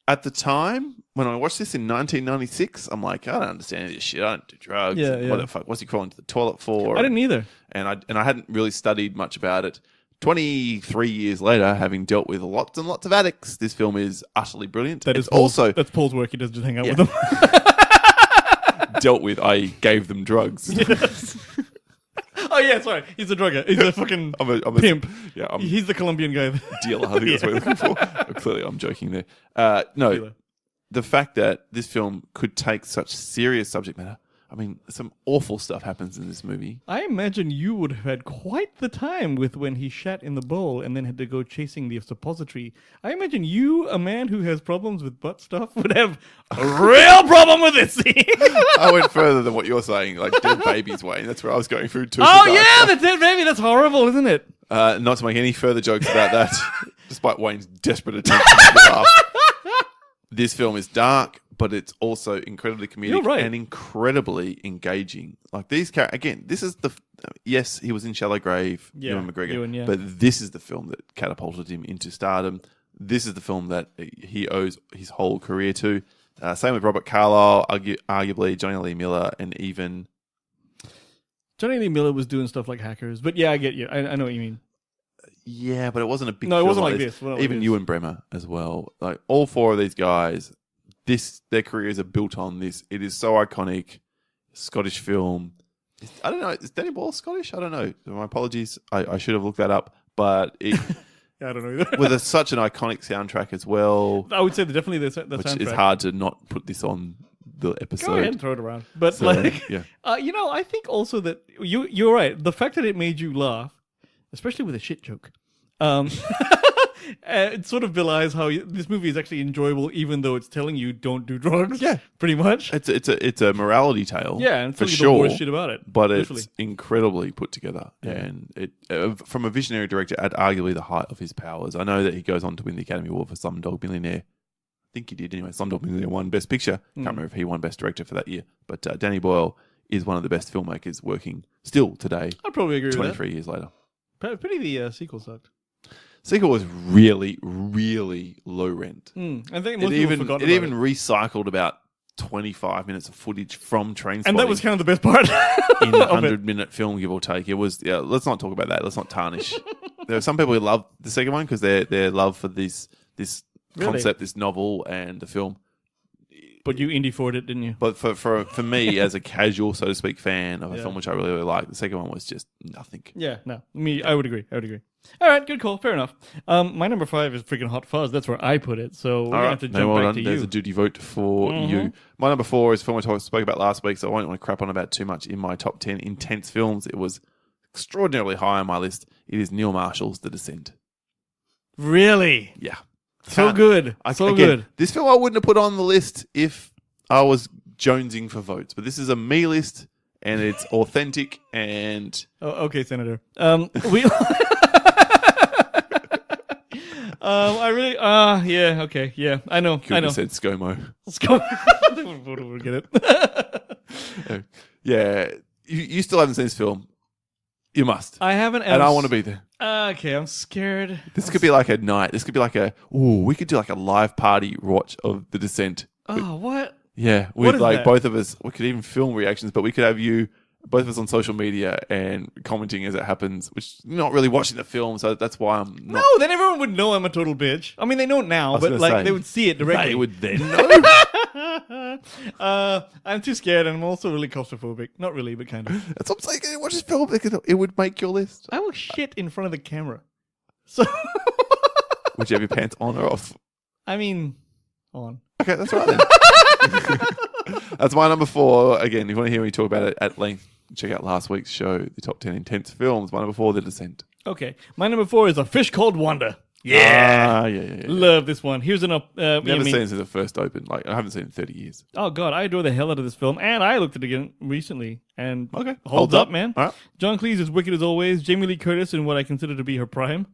at the time, when I watched this in 1996, I'm like, I don't understand this shit. I don't do drugs. Yeah, yeah. What the fuck? What's he crawling to the toilet for? I didn't either. And I hadn't really studied much about it. 23 years later, having dealt with lots and lots of addicts, this film is utterly brilliant. That is It's also that's Paul's work. He doesn't just hang out Yeah. with them. dealt with, I gave them drugs. Yes. yeah, sorry. He's a drugger. He's a fucking I'm a pimp. Yeah, I'm He's the Colombian guy. dealer. I think that's what we're looking for. Clearly, I'm joking there. No, Dealer. the fact that this film could take such serious subject matter. I mean, some awful stuff happens in this movie. I imagine you would have had quite the time with when he shat in the bowl and then had to go chasing the suppository. I imagine you, a man who has problems with butt stuff, would have a real problem with this scene. I went further than what you're saying, like dead babies, Wayne. That's where I was going through too. Oh yeah, the dead baby. That's horrible, isn't it? Not to make any further jokes about that, despite Wayne's desperate attempt to laugh. This film is dark, but it's also incredibly comedic and incredibly engaging. Like these characters, again, this is yes, he was in Shallow Grave, Ewan McGregor, but this is the film that catapulted him into stardom. This is the film that he owes his whole career to. Same with Robert Carlyle, arguably Johnny Lee Miller, and even Johnny Lee Miller was doing stuff like Hackers, but yeah, I get you. I know what you mean. Yeah, but it wasn't a big. No, it film wasn't like this. Even Ewan Bremer as well. Like all four of these guys, their careers are built on this. It is so iconic. Scottish film. I don't know. Is Danny Boyle Scottish? I don't know. My apologies. I should have looked that up. But it, I don't know either. with such an iconic soundtrack as well. I would say definitely the soundtrack. Which is hard to not put this on the episode. Go ahead and throw it around. But yeah. I think also that you're right. The fact that it made you laugh, especially with a shit joke, it sort of belies how this movie is actually enjoyable, even though it's telling you don't do drugs. Yeah, pretty much. It's a morality tale. Yeah, and for it's sure. the worst shit about it. But literally. It's incredibly put together, and it from a visionary director at arguably the height of his powers. I know that he goes on to win the Academy Award for Slumdog Millionaire. I think he did anyway. Slumdog Millionaire won Best Picture. Can't remember if he won Best Director for that year. But Danny Boyle is one of the best filmmakers working still today. I'd probably agree with that. 23 years later. Pity the sequel sucked. Sequel was really, really low rent. I think most people forgot about it even recycled about 25 minutes of footage from Trainspotting. And that was kind of the best part. in a 100-minute film, give or take. It was. Yeah, let's not talk about that. Let's not tarnish. There are some people who love the second one because their love for this concept, this novel, and the film. But you indie for'd it, didn't you? But for me, as a casual, so to speak, fan of a film which I really, really like, the second one was just nothing. Yeah, no. I would agree. All right, good call. Fair enough. My number 5 is freaking Hot Fuzz. That's where I put it. So we're going to have to jump back to you. There's a duty vote for you. My number 4 is a film I spoke about last week, so I won't want to crap on about too much in my top 10 intense films. It was extraordinarily high on my list. It is Neil Marshall's The Descent. Really? Yeah. So good. Good. This film I wouldn't have put on the list if I was jonesing for votes, but this is a me list, and it's authentic and... Oh, okay, Senator. I really... yeah, okay, yeah. I know. Could have said ScoMo. We'll get it. Yeah. You still haven't seen this film. You must. I haven't. And I want to be there. Okay, I'm scared. This could be like a night. This could be like we could do like a live party watch of The Descent. Oh, what? Yeah, with like that? both of us. We could even film reactions, but we could have both of us on social media and commenting as it happens, which you're not really watching the film, so that's why I'm not. No, then everyone would know I'm a total bitch. I mean, they know it now, but like they would see it directly. They would then know. I'm too scared, and I'm also really claustrophobic. Not really, but kind of. That's what I'm saying. Watch this film. It would make your list. I will shit in front of the camera. So, would you have your pants on or off? I mean, on. Okay, that's right then. That's my number 4. Again, if you want to hear me talk about it at length, check out last week's show, the top 10 intense films. My number 4, The Descent. Okay, my number 4 is A Fish Called Wanda. Yeah. Love this one. Here's an never seen it since it first opened. Like I haven't seen it in 30 years. Oh god, I adore the hell out of this film, and I looked at it again recently, and okay, holds up, man. All right. John Cleese is wicked as always. Jamie Lee Curtis in what I consider to be her prime,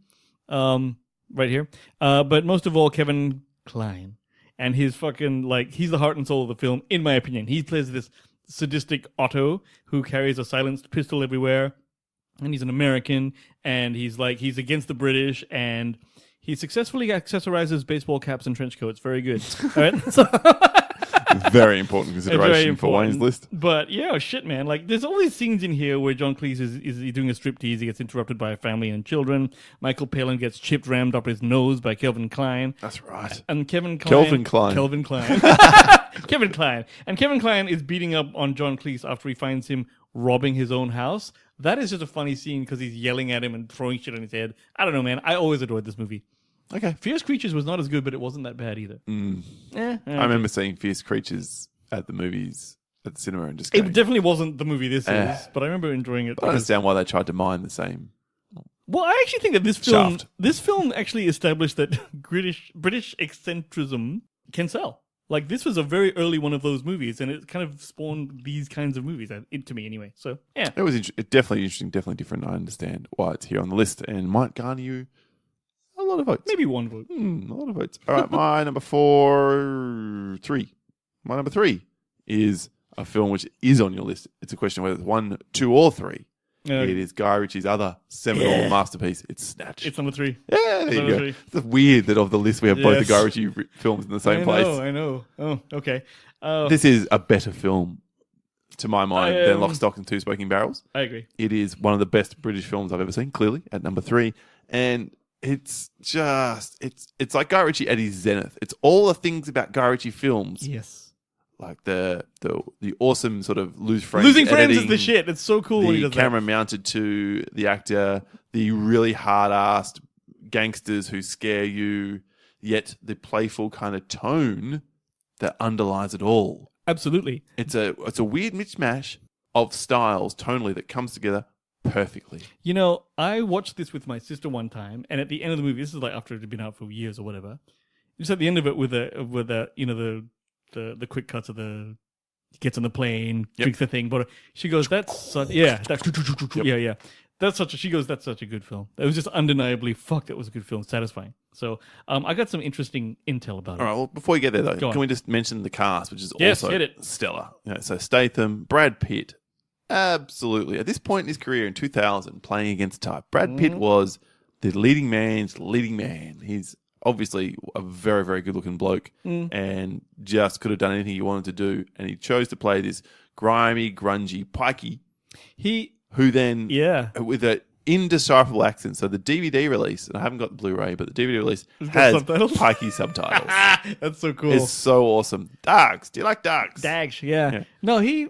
right here. But most of all, Kevin Kline and his fucking he's the heart and soul of the film, in my opinion. He plays this sadistic Otto who carries a silenced pistol everywhere, and he's an American, and he's against the British, and he successfully accessorizes baseball caps and trench coats. Very good. All right. So very important consideration for Wayne's list. But yeah, shit, man. Like, there's all these scenes in here where John Cleese is doing a striptease. He gets interrupted by a family and children. Michael Palin gets chipped rammed up his nose by Kelvin Kline. That's right. And Kelvin Kline. Kelvin Kline. And Kevin Kline is beating up on John Cleese after he finds him robbing his own house. That is just a funny scene because he's yelling at him and throwing shit on his head. I don't know, man. I always adored this movie. Okay. Fierce Creatures was not as good, but it wasn't that bad either. I remember seeing Fierce Creatures at the movies at the cinema and just It going, definitely wasn't the movie this is, but I remember enjoying it. I don't understand why they tried to mine the same. Well, I actually think that Shaft. this film actually established that British eccentricism can sell. Like, this was a very early one of those movies, and it kind of spawned these kinds of movies, to me anyway. So, yeah. It was definitely interesting, definitely different. I understand why it's here on the list and might garner you a lot of votes. Maybe one vote. A lot of votes. All right, my number three. My number 3 is a film which is on your list. It's a question of whether it's 1, 2, or 3. It is Guy Ritchie's other seminal masterpiece. It's Snatch. It's number 3. Yeah, there you number go. 3. It's weird that of the list we have both the Yes. Guy Ritchie films in the same place. I know. Oh, okay. This is a better film, to my mind, than Lock, Stock and Two Smoking Barrels. I agree. It is one of the best British films I've ever seen, clearly, at number 3. And it's just, it's like Guy Ritchie at his zenith. It's all the things about Guy Ritchie films. Yes. Like the awesome sort of losing Losing friends editing, is the shit. It's so cool when he the does camera mounted to the actor, the really hard-assed gangsters who scare you, yet the playful kind of tone that underlies it all. that. Absolutely. It's a weird mishmash of styles tonally that comes together perfectly. You know, I watched this with my sister one time, and at the end of the movie, this is like after it had been out for years or whatever. Just at the end of it, with the quick cuts of the he gets on the plane, drinks the thing, but she goes, "That's such yeah, that's yeah." That's such a good film. It was just undeniably it was a good film, satisfying. So I got some interesting intel about it. All right, well, before we get there, though, Go on. can we just mention the cast, which is Yes, also hit it. stellar? So Statham, Brad Pitt, absolutely. At this point in his career in 2000, playing against type, Brad Pitt was the leading man's leading man. He's obviously a very, very good-looking bloke and just could have done anything he wanted to do, and he chose to play this grimy, grungy pikey who then, with an indecipherable accent. So the DVD release, and I haven't got the Blu-ray, but the DVD release has subtitles? pikey subtitles. That's so cool. It's so awesome. Dogs. Do you like dogs? Dags, yeah. No, he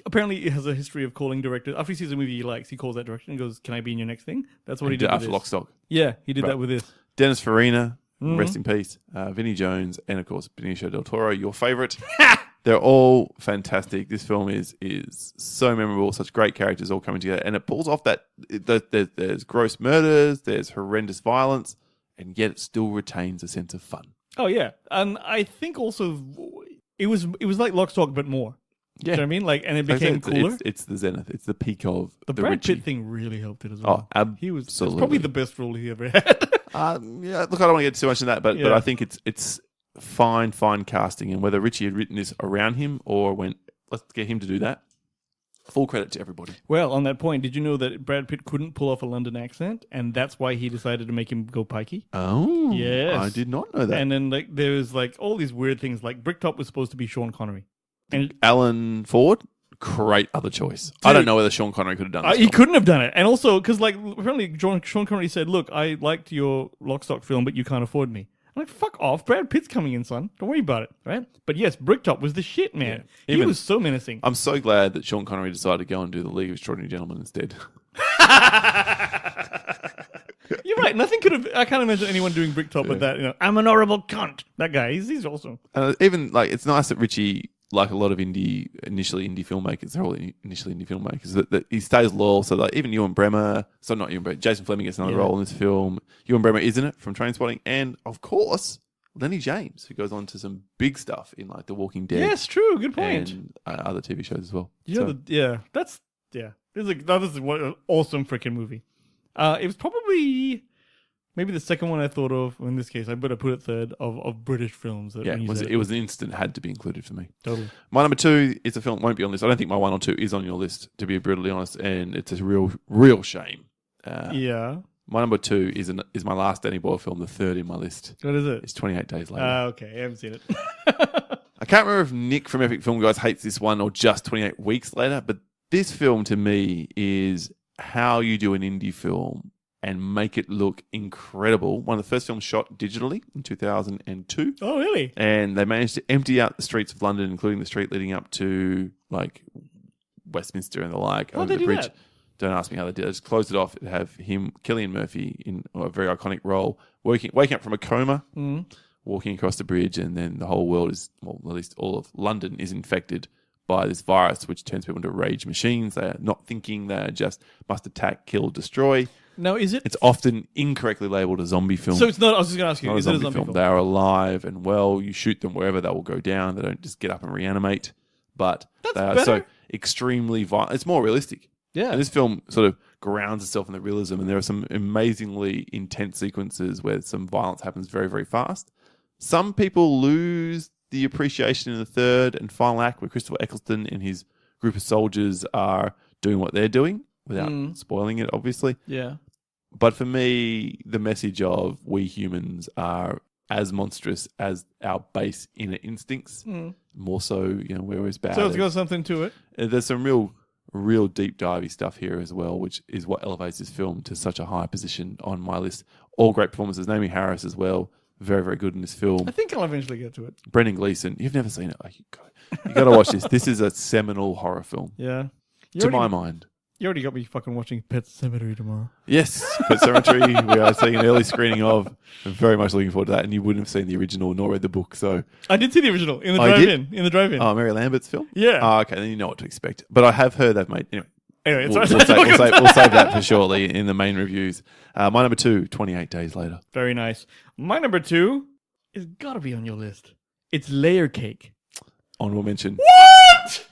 apparently has a history of calling directors. After he sees a movie he likes, he calls that director and goes, "Can I be in your next thing?" That's what he did with After this. Lock, Stock. Yeah, he did that with this. Dennis Farina, rest in peace. Vinnie Jones, and of course Benicio del Toro, your favorite. They're all fantastic. This film is so memorable. Such great characters all coming together, and it pulls off that there's gross murders, there's horrendous violence, and yet it still retains a sense of fun. Oh yeah, and I think also it was like Lock, Stock, but more. Yeah, Do you know what I mean? Like, and it Like I became said, cooler. It's the zenith. It's the peak of The the Brad Ritchie. Pitt thing really helped it as well. Oh, He was absolutely. probably the best role he ever had. Yeah, look, I don't want to get too much in that, but Yeah. I think it's fine casting, and whether Ritchie had written this around him or went, let's get him to do that. Full credit to everybody. Well, on that point, did you know that Brad Pitt couldn't pull off a London accent, and that's why he decided to make him go pikey? Oh, Yes. I did not know that. And then like there was like all these weird things, like Bricktop was supposed to be Sean Connery, and Alan Ford, great other choice. I don't know whether Sean Connery could have done this. he couldn't have done it. And also because like apparently Sean Connery said, "Look, I liked your Lock, Stock film, but you can't afford me." I'm like, fuck off. Brad Pitt's coming in, son. Don't worry about it, right? But yes, Bricktop was the shit, man. Yeah. He was so menacing. I'm so glad that Sean Connery decided to go and do the League of Extraordinary Gentlemen instead. You're right. Nothing could have. I can't imagine anyone doing Bricktop with that. You know, I'm an horrible cunt. That guy. He's awesome. Even like, it's nice that Ritchie, like a lot of initially indie filmmakers, they're all initially indie filmmakers, that he stays loyal. So like even Ewan Bremer, so not Ewan Bremer, Jason Fleming gets another role in this film. Ewan Bremer is in it from Trainspotting, and of course Lenny James, who goes on to some big stuff in like The Walking Dead. Yes, true. Good point. And other TV shows as well. You know, This is an awesome freaking movie. It was probably maybe the second one I thought of. In this case, I better put it third of British films. That when you said it was an instant had to be included for me. Totally. My number 2 is a film won't be on this. I don't think my 1 or 2 is on your list, to be brutally honest, and it's a real shame. Yeah. My number 2 is my last Danny Boyle film, the third in my list. What is it? It's 28 Days Later. Okay, I haven't seen it. I can't remember if Nick from Epic Film Guys hates this one or just 28 Weeks Later, but this film to me is how you do an indie film and make it look incredible. One of the first films shot digitally in 2002. Oh, really? And they managed to empty out the streets of London, including the street leading up to like Westminster and the like, How'd over they the do bridge. that? Don't ask me how they did it. Just closed it off. It have him, Cillian Murphy, in a very iconic role, waking up from a coma, walking across the bridge, and then the whole world is, well, at least all of London is infected by this virus, which turns people into rage machines. They are not thinking. They are just must attack, kill, destroy. Now, is it? It's often incorrectly labelled a zombie film. So it's not. I was just going to ask you. Not Is it a zombie film? They are alive and well. You shoot them wherever, they will go down. They don't just get up and reanimate. But That's they are better. so extremely violent. It's more realistic. Yeah. And this film sort of grounds itself in the realism, and there are some amazingly intense sequences where some violence happens very, very fast. Some people lose the appreciation in the third and final act, where Christopher Eccleston and his group of soldiers are doing what they're doing without spoiling it, obviously. Yeah. But for me, the message of we humans are as monstrous as our base inner instincts. More so, we're always bad. So it's got something to it. There's some real deep divey stuff here as well, which is what elevates this film to such a high position on my list. All great performances. Naomi Harris as well. Very, very good in this film. I think I'll eventually get to it. Brendan Gleeson. You've never seen it. Oh, you got to watch this. This is a seminal horror film. Yeah. My mind. You already got me fucking watching Pet Sematary tomorrow. Yes, Pet Sematary. We are seeing an early screening of. I'm very much looking forward to that. And you wouldn't have seen the original nor read the book. So I did see the original in the Oh, you drive-in. did? In the drive-in. Oh, Mary Lambert's film? Yeah. Oh, okay, then you know what to expect. But I have heard they've made... Anyway, Anyway, we'll save that for shortly in the main reviews. My number 2, 28 Days Later. Very nice. My number 2 is got to be on your list. It's Layer Cake. Honorable mention. What?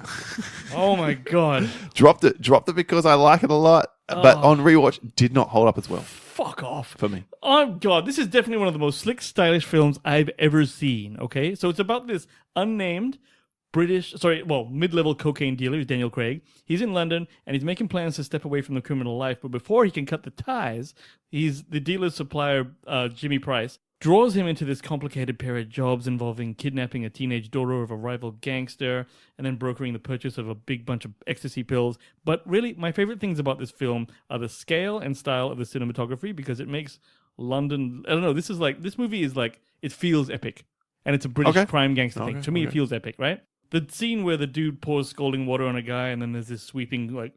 Oh my god. Dropped it because I like it a lot. But on rewatch, did not hold up as well Fuck off. for me. Oh god, this is definitely one of the most slick, stylish films I've ever seen. Okay, so it's about this unnamed mid-level cocaine dealer, who's Daniel Craig. He's in London and he's making plans to step away from the criminal life. But before he can cut the ties, the dealer's supplier, Jimmy Price, draws him into this complicated pair of jobs involving kidnapping a teenage daughter of a rival gangster and then brokering the purchase of a big bunch of ecstasy pills. But really, my favorite things about this film are the scale and style of the cinematography, because it makes London... I don't know, this movie is like, it feels epic. And it's a British crime gangster thing. To me, it feels epic, right? The scene where the dude pours scalding water on a guy and then there's this sweeping, like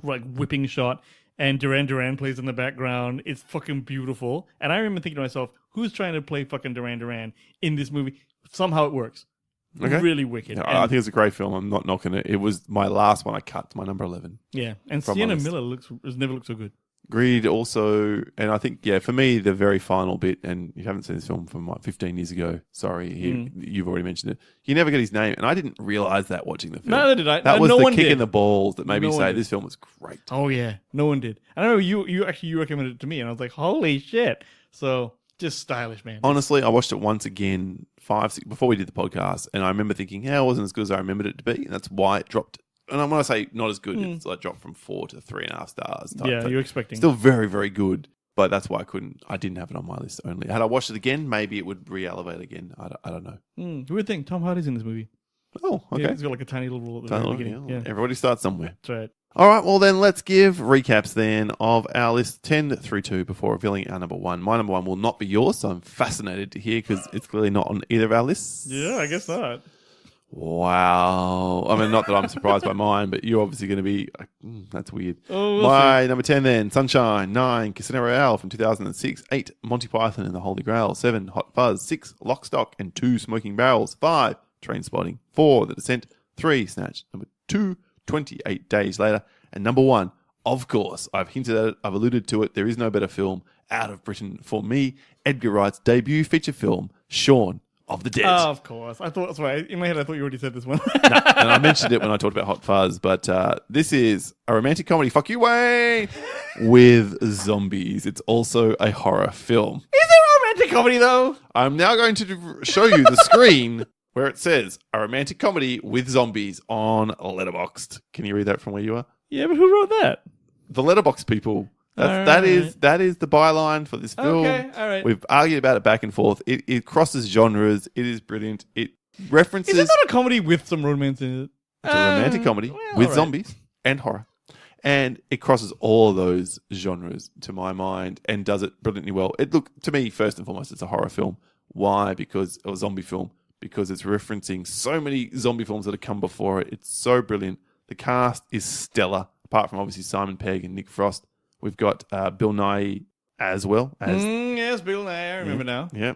whipping shot, and Duran Duran plays in the background. It's fucking beautiful. And I remember thinking to myself, who's trying to play fucking Duran Duran in this movie? Somehow it works. Okay. Really wicked. Yeah, I think it's a great film. I'm not knocking it. It was my last one I cut, my number 11. Yeah, and From Sienna my list. Miller has never looked so good. Agreed also. And I think, for me, the very final bit, and you haven't seen this film from 15 years ago. Sorry, you've already mentioned it. You never get his name. And I didn't realize that watching the film. Neither did I. That was no the one kick did. in the balls that made No me one say did. this film was great. Oh yeah, no one did. I know you recommended it to me, and I was like, holy shit. So just stylish, man. Honestly, I watched it once again, 5-6 before we did the podcast, and I remember thinking, it wasn't as good as I remembered it to be, and that's why it dropped. And when I say not as good, it's like dropped from 4 to 3.5 stars. Yeah, thing. you're expecting. Still very, very good, but that's why I didn't have it on my list only. Had I watched it again, maybe it would re-elevate again. I don't know. Weird thing, Tom Hardy's in this movie. Oh, okay. Yeah, he's got like a tiny little role at the very beginning. Yeah, Everybody starts somewhere. that's right. All right, well then let's give recaps then of our list 10 through 2 before revealing our number 1. My number 1 will not be yours, so I'm fascinated to hear because it's clearly not on either of our lists. Yeah, I guess not. Wow. I mean, not that I'm surprised by mine, but you're obviously going to be... that's weird. Oh, we'll My number 10 then, Sunshine. 9, Casino Royale from 2006. 8, Monty Python and the Holy Grail. 7, Hot Fuzz. 6, Lock, Stock and 2 Smoking Barrels. 5, Trainspotting. 4, The Descent. 3, Snatch. Number 2, 28 Days Later. And number 1, of course, I've hinted at it, I've alluded to it, there is no better film out of Britain for me, Edgar Wright's debut feature film, Shaun of the Dead. Oh, of course. I thought that's right. In my head, I thought you already said this one. And I mentioned it when I talked about Hot Fuzz, but this is a romantic comedy, fuck you, Wayne, with zombies. It's also a horror film. Is it a romantic comedy though? I'm now going to show you the screen where it says a romantic comedy with zombies on Letterboxd. Can you read that from where you are? Yeah, but who wrote that? The Letterboxd people. That is the byline for this film. Okay, all right. We've argued about it back and forth. It crosses genres. It is brilliant. It references... Is it not a comedy with some romance in it? It's a romantic comedy with zombies and horror. And it crosses all of those genres to my mind and does it brilliantly well. To me, first and foremost, it's a horror film. Why? Because a zombie film. Because it's referencing so many zombie films that have come before it. It's so brilliant. The cast is stellar. apart from obviously Simon Pegg and Nick Frost, we've got Bill Nighy as well as yes, Bill Nighy. I remember now. Yeah.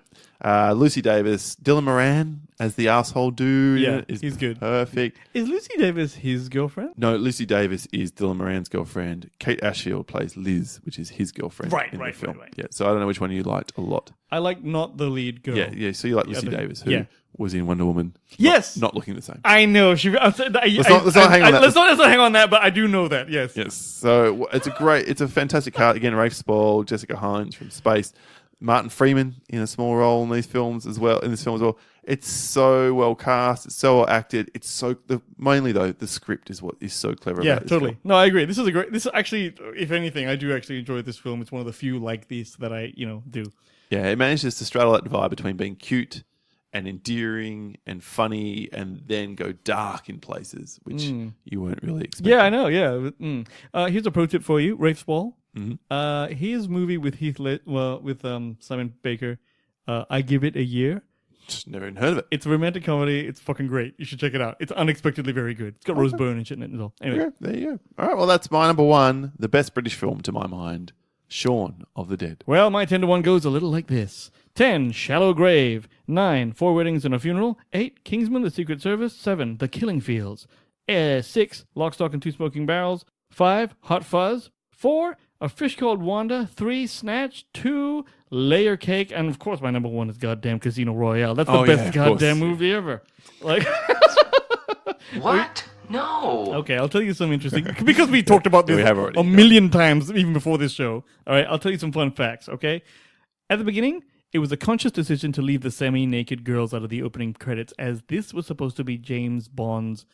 Lucy Davis, Dylan Moran as the asshole dude. Yeah, is he's good. Perfect. Is Lucy Davis his girlfriend? No, Lucy Davis is Dylan Moran's girlfriend. Kate Ashfield plays Liz, which is his girlfriend in the film. Right. Yeah, so I don't know which one you liked a lot. I like not the lead girl. Yeah. So you like Lucy Davis, who was in Wonder Woman. Yes, not looking the same. I know. Let's not hang on that. Let's not hang on that. But I do know that. Yes. Yes. So it's a fantastic cast. Again, Rafe Spall, Jessica Hines from Space, Martin Freeman in a small role in these films as well. It's so well cast. It's so well acted. It's so mainly though the script is what is so clever. Yeah, about this totally. film. No, I agree. This is actually, if anything, I do actually enjoy this film. It's one of the few like this that I do. Yeah, it manages to straddle that divide between being cute and endearing and funny, and then go dark in places which you weren't really expecting. Yeah, I know. Yeah. Here's a pro tip for you, Rafe Spall. Mm-hmm. His movie with with Simon Baker, I Give It a Year. Just never even heard of it. It's a romantic comedy. It's fucking great. You should check it out. It's unexpectedly very good. It's got Rose Byrne and shit in it as well. Anyway, Okay, there you go. All right, well, that's my number one, the best British film to my mind, Shaun of the Dead. well, my 10 to 1 goes a little like this: 10, Shallow Grave; 9, Four Weddings and a Funeral; 8, Kingsman: The Secret Service; 7, The Killing Fields; 6, Lock, Stock and Two Smoking Barrels; 5, Hot Fuzz; 4, A Fish Called Wanda; 3, Snatch; 2, Layer Cake; and of course my number 1 is goddamn Casino Royale. That's the best goddamn movie ever. Like, What? No. okay, I'll tell you some interesting, because we talked about this We have already, a million times even before this show. All right, I'll tell you some fun facts, okay? At the beginning, it was a conscious decision to leave the semi-naked girls out of the opening credits, as this was supposed to be James Bond's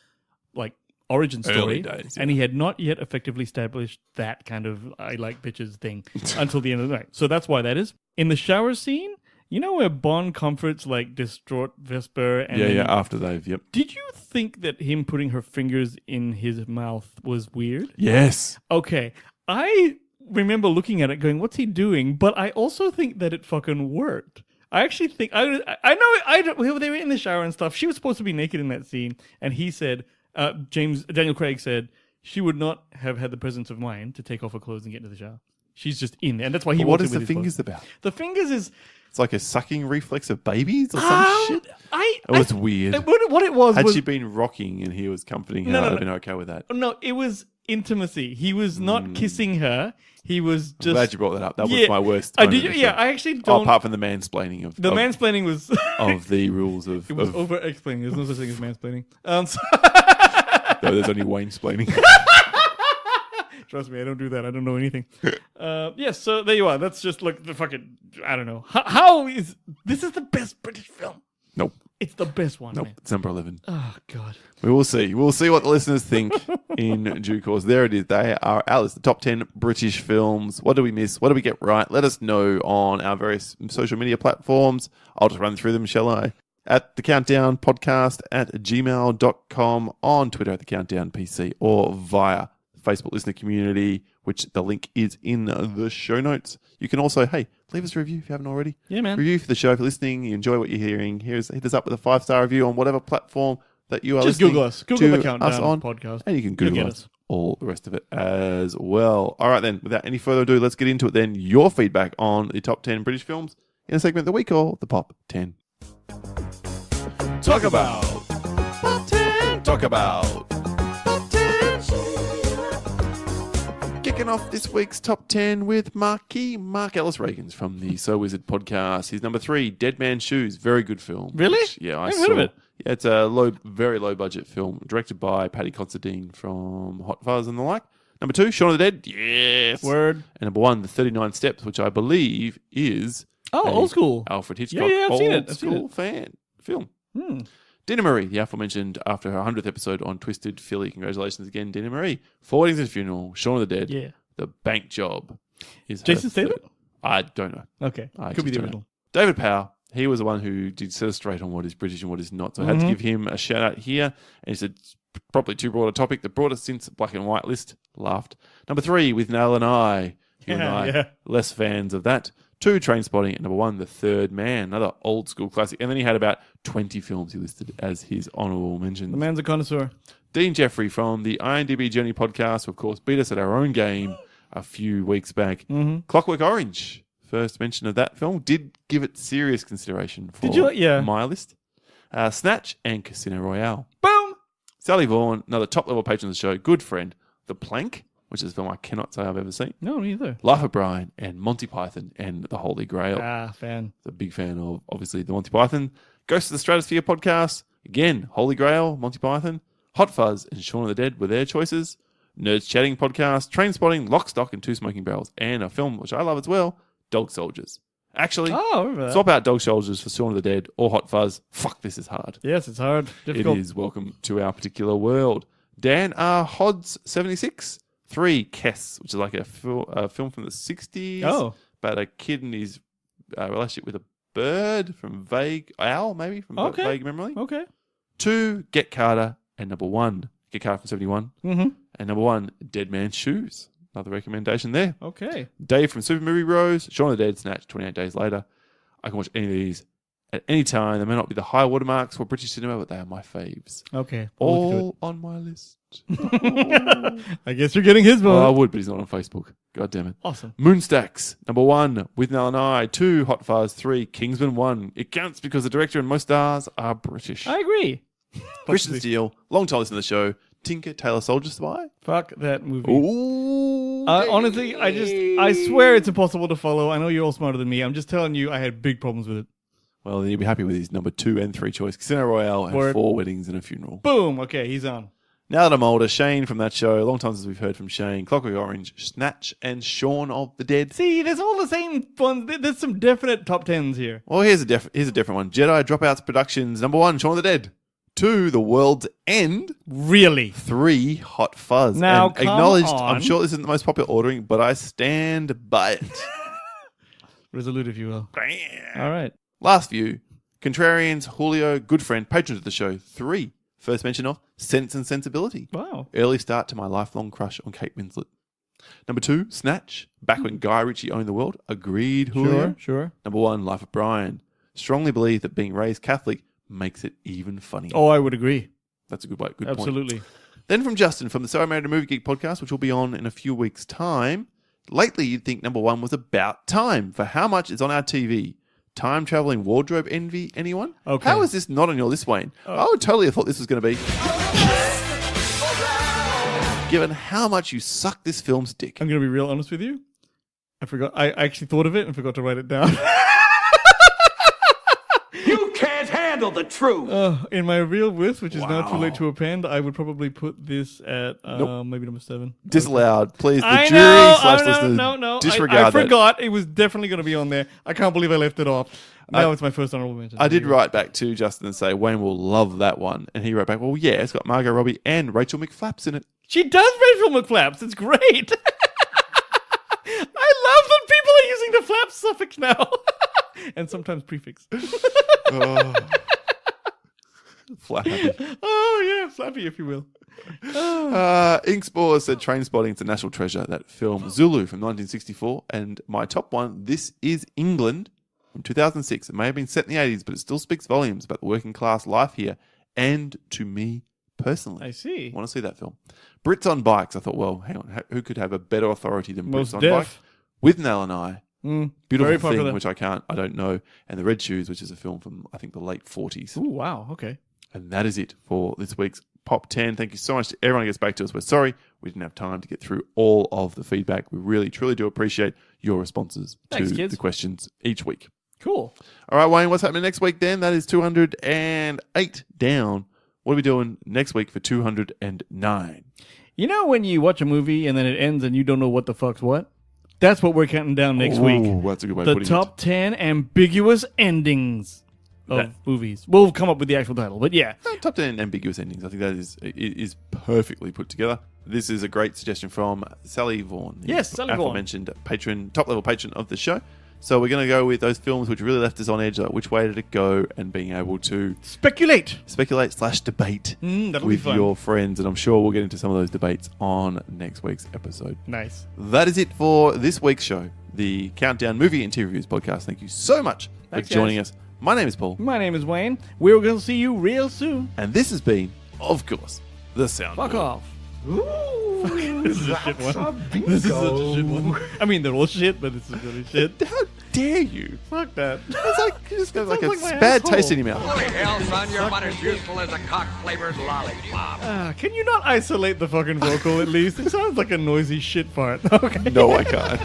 origin story, Early days, yeah. and he had not yet effectively established that kind of I like bitches thing until the end of the night. So that's why that is. In the shower scene, you know where Bond comforts distraught Vesper? And then, After they've, yep. Did you think that him putting her fingers in his mouth was weird? Yes. Okay, I remember looking at it going, what's he doing? But I also think that it fucking worked. I actually think, I know, they were in the shower and stuff. She was supposed to be naked in that scene. And he said, Daniel Craig said, she would not have had the presence of mind to take off her clothes and get into the shower. She's just in there. And that's why he What walked is in with the his fingers clothes. about? The fingers is... It's like a sucking reflex of babies or some shit. It was weird. What it was Had was... she been rocking and he was comforting her, No, I'd have been okay with that. No, it was intimacy. He was not kissing her. He was just... I'm glad you brought that up. That was my worst. Did moment you? of the Yeah, film. I actually don't... apart from the mansplaining of The mansplaining was... of the rules of. It was of over-explaining. There's no such thing as mansplaining. no, there's only Wayne-splaining. Trust me, I don't do that. I don't know anything. Yes, so there you are. That's just the fucking... I don't know. How is... This is the best British film. Nope. It's the best one, Nope. man. It's number 11. Oh, God. We will see. We'll see what the listeners think in due course. There it is. They are our list, the top 10 British films. What do we miss? What do we get right? Let us know on our various social media platforms. I'll just run through them, shall I? At the Countdown Podcast at gmail.com, on Twitter at the Countdown PC, or via Facebook listener community, which the link is in the show notes. You can also, leave us a review if you haven't already. Yeah, man. Review for the show. If you're listening, you enjoy what you're hearing, hit us up with a 5-star review on whatever platform that you are Just listening Google us. Google to the Countdown us on, Podcast. and you can You'll Google get us. All the rest of it as well. All right, then, without any further ado, let's get into it then. Your feedback on the top 10 British films in a segment that we call the Pop 10. Talk about. Pop 10. Talk about. Pop 10. Kicking off this week's top 10 with Mark Ellis Reagans from the So Wizard podcast. His number 3, Dead Man's Shoes. Very good film. Really? I I've saw. heard of it. Yeah, it's a very low budget film directed by Paddy Considine from Hot Fuzz and the like. Number 2, Shaun of the Dead. Yes. Word. And number 1, The 39 Steps, which I believe is Old school. Alfred Hitchcock. Yeah, I've seen it. Old school fan film. Dina Marie, the aforementioned, after her 100th episode on Twisted Philly. Congratulations again, Dina Marie. Four Weddings and a Funeral, Shaun of the Dead. Yeah. The Bank Job. Is Jason Statham? I don't know. Okay. I Could be just the don't know. original. David Powell, he was the one who did set us straight on what is British and what is not. So I had to give him a shout out here. And he said, probably too broad a topic. The broadest since black and white list. Laughed. Number 3, with Nail and I. You and I, Yeah. less fans of that. 2, Trainspotting, and number 1, The Third Man, another old school classic. And then he had about 20 films he listed as his honourable mentions. The man's a connoisseur. Dean Jeffrey from the IMDb Journey podcast, who of course beat us at our own game a few weeks back. Mm-hmm. Clockwork Orange, first mention of that film, did give it serious consideration for Did you? Yeah. my list. Snatch and Casino Royale. Boom! Sally Vaughan, another top-level patron of the show, good friend. The Plank, which is a film I cannot say I've ever seen. No, neither. Life of Brian and Monty Python and The Holy Grail. Fan. A big fan of, obviously, the Monty Python. Ghost of the Stratosphere podcast. Again, Holy Grail, Monty Python. Hot Fuzz and Shaun of the Dead were their choices. Nerds Chatting podcast. Trainspotting, Lock, Stock and Two Smoking Barrels. And a film which I love as well, Dog Soldiers. Actually, I remember that. swap out Dog Soldiers for Shaun of the Dead or Hot Fuzz. Fuck, this is hard. Yes, it's hard. Difficult. It is. Welcome to our particular world. Dan R. Hodds, 76. 3, Kess, which is like a film from the 60s. Oh. About a kid and his relationship with a bird from Vague Okay. Vague Memory. Okay. 2, Get Carter, and number 1, Get Carter from 71. Mm-hmm. And number 1, Dead Man's Shoes. Another recommendation there. Okay. Dave from Super Movie Rose, Shaun of the Dead, Snatch, 28 Days Later. I can watch any of these at any time. They may not be the high watermarks for British cinema, but they are my faves. Okay. We'll look into All on my list. I guess you're getting his Well, I vote. would, but he's not on Facebook. God damn it. Awesome. Moonstacks, number 1, With Nell and I. 2, Hot Fuzz. 3, Kingsman 1. It counts because the director and most stars are British. I agree. Christian Steele, long time listener to the show. Tinker Tailor Soldier Spy. Fuck that movie. Ooh. Honestly, I swear it's impossible to follow. I know you're all smarter than me. I'm just telling you, I had big problems with it. Well, then you'll be happy with his number 2 and 3 choice. Casino Royale and Word. 4 Weddings and a Funeral. Boom. Okay, he's on. Now that I'm older, Shane from that show. Long time since we've heard from Shane. Clockwork Orange, Snatch, and Shaun of the Dead. See, there's all the same ones. There's some definite top tens here. Well, here's a different one. Jedi Dropouts Productions, number 1, Shaun of the Dead. 2, The World's End. Really? 3, Hot Fuzz. Now, and come acknowledged, on. I'm sure this isn't the most popular ordering, but I stand by it. Resolute, if you will. All right. Last few. Contrarians, Julio, good friend, patrons of the show. 3, first mention of Sense and Sensibility. Wow. Early start to my lifelong crush on Kate Winslet. Number 2, Snatch. Back when Guy Ritchie owned the world. Agreed, Julio. Sure. Number 1, Life of Brian. Strongly believe that being raised Catholic makes it even funnier. Oh, I would agree. That's a good way. Good point. Absolutely. Then from Justin from the So I Married a Movie Geek podcast, which will be on in a few weeks' time. Lately, you'd think number 1 was About Time. For how much is on our TV? Time traveling wardrobe envy, anyone? Okay. How is this not on your list, Wayne? I would totally have thought this was going to be. Given how much you suck this film's dick. I'm going to be real honest with you. I forgot. I actually thought of it and forgot to write it down. You can't handle the truth. In my real list, which is now too Wow. late to append, I would probably put this at Nope. maybe number 7. Disallowed. Please, the I jury know. slash Oh, no, listeners, no. disregard I that. forgot. It was definitely going to be on there. I can't believe I left it off. Now it's my first honorable mention. I did write back to Justin and say, Wayne will love that one. And he wrote back, well, yeah, it's got Margot Robbie and Rachel McFlaps in it. She does Rachel McFlaps. It's great. I love that people are using the flap suffix now. And sometimes prefix. Oh. Flappy. Oh, yeah. Flappy, if you will. Inkspore said Trainspotting is a national treasure. That film Zulu from 1964. And my top one, This Is England from 2006. It may have been set in the 80s, but it still speaks volumes about the working class life here and to me personally. I see. I want to see that film. Brits on Bikes. I thought, well, hang on. Who could have a better authority than Most Brits on Def. Bikes? With Nell and I. Beautiful very Thing, popular. which I don't know. And The Red Shoes, which is a film from, I think, the late 40s. Ooh, wow. Okay. And that is it for this week's Pop 10. Thank you so much to everyone who gets back to us. We're sorry we didn't have time to get through all of the feedback. We really, truly do appreciate your responses Thanks, to kids. the questions each week. Cool. All right, Wayne, what's happening next week then? That is 208 down. What are we doing next week for 209? You know when you watch a movie and then it ends and you don't know what the fuck's what? That's what we're counting down next week. Ooh, that's a good way of The putting top 10 ambiguous endings of movies. We'll come up with the actual title, but yeah. it. Top 10 ambiguous endings. I think that is perfectly put together. This is a great suggestion from Sally Vaughan. Yes, Sally Vaughan. aforementioned patron, top-level patron of the show. So we're going to go with those films which really left us on edge, like which way did it go, and being able to Speculate. speculate/debate That'll be with fun. your friends. And I'm sure we'll get into some of those debates on next week's episode. Nice. That is it for this week's show, the Countdown Movie Interviews podcast. Thank you so much Thanks, for joining guys. us. My name is Paul, My name is Wayne. We're going to see you real soon. and this has been, of course, The Sound. Fuck off. Ooh, This is a shit that's one. a bingo. This is such a shit one. I mean, they're all shit, but this is really shit. How dare you? Fuck that. It's like, you just got like a sounds like my bad asshole. taste in your mouth. Holy hell, son, you're about as beautiful as a cock-flavored lollipop. Can you not isolate the fucking vocal at least? It sounds like a noisy shit fart. Okay. No, I can't.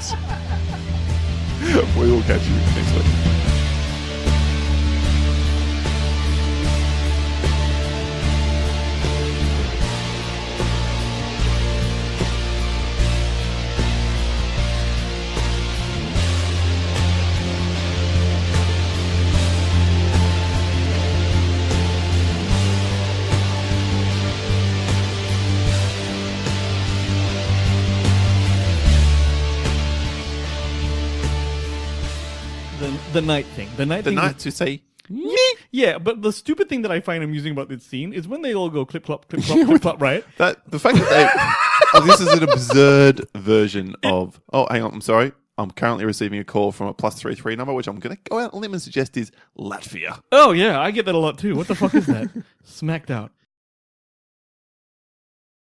We will catch you next week. The night thing. The night The thing. night to say, Yeah, but the stupid thing that I find amusing about this scene is when they all go clip clop, clip clop, clip clop, right? that the fact that they this is an absurd version of. Oh, hang on, I'm sorry. I'm currently receiving a call from a +33 number, which I'm going to go out on a limb and suggest is Latvia. Oh yeah, I get that a lot too. What the fuck is that? Smacked out.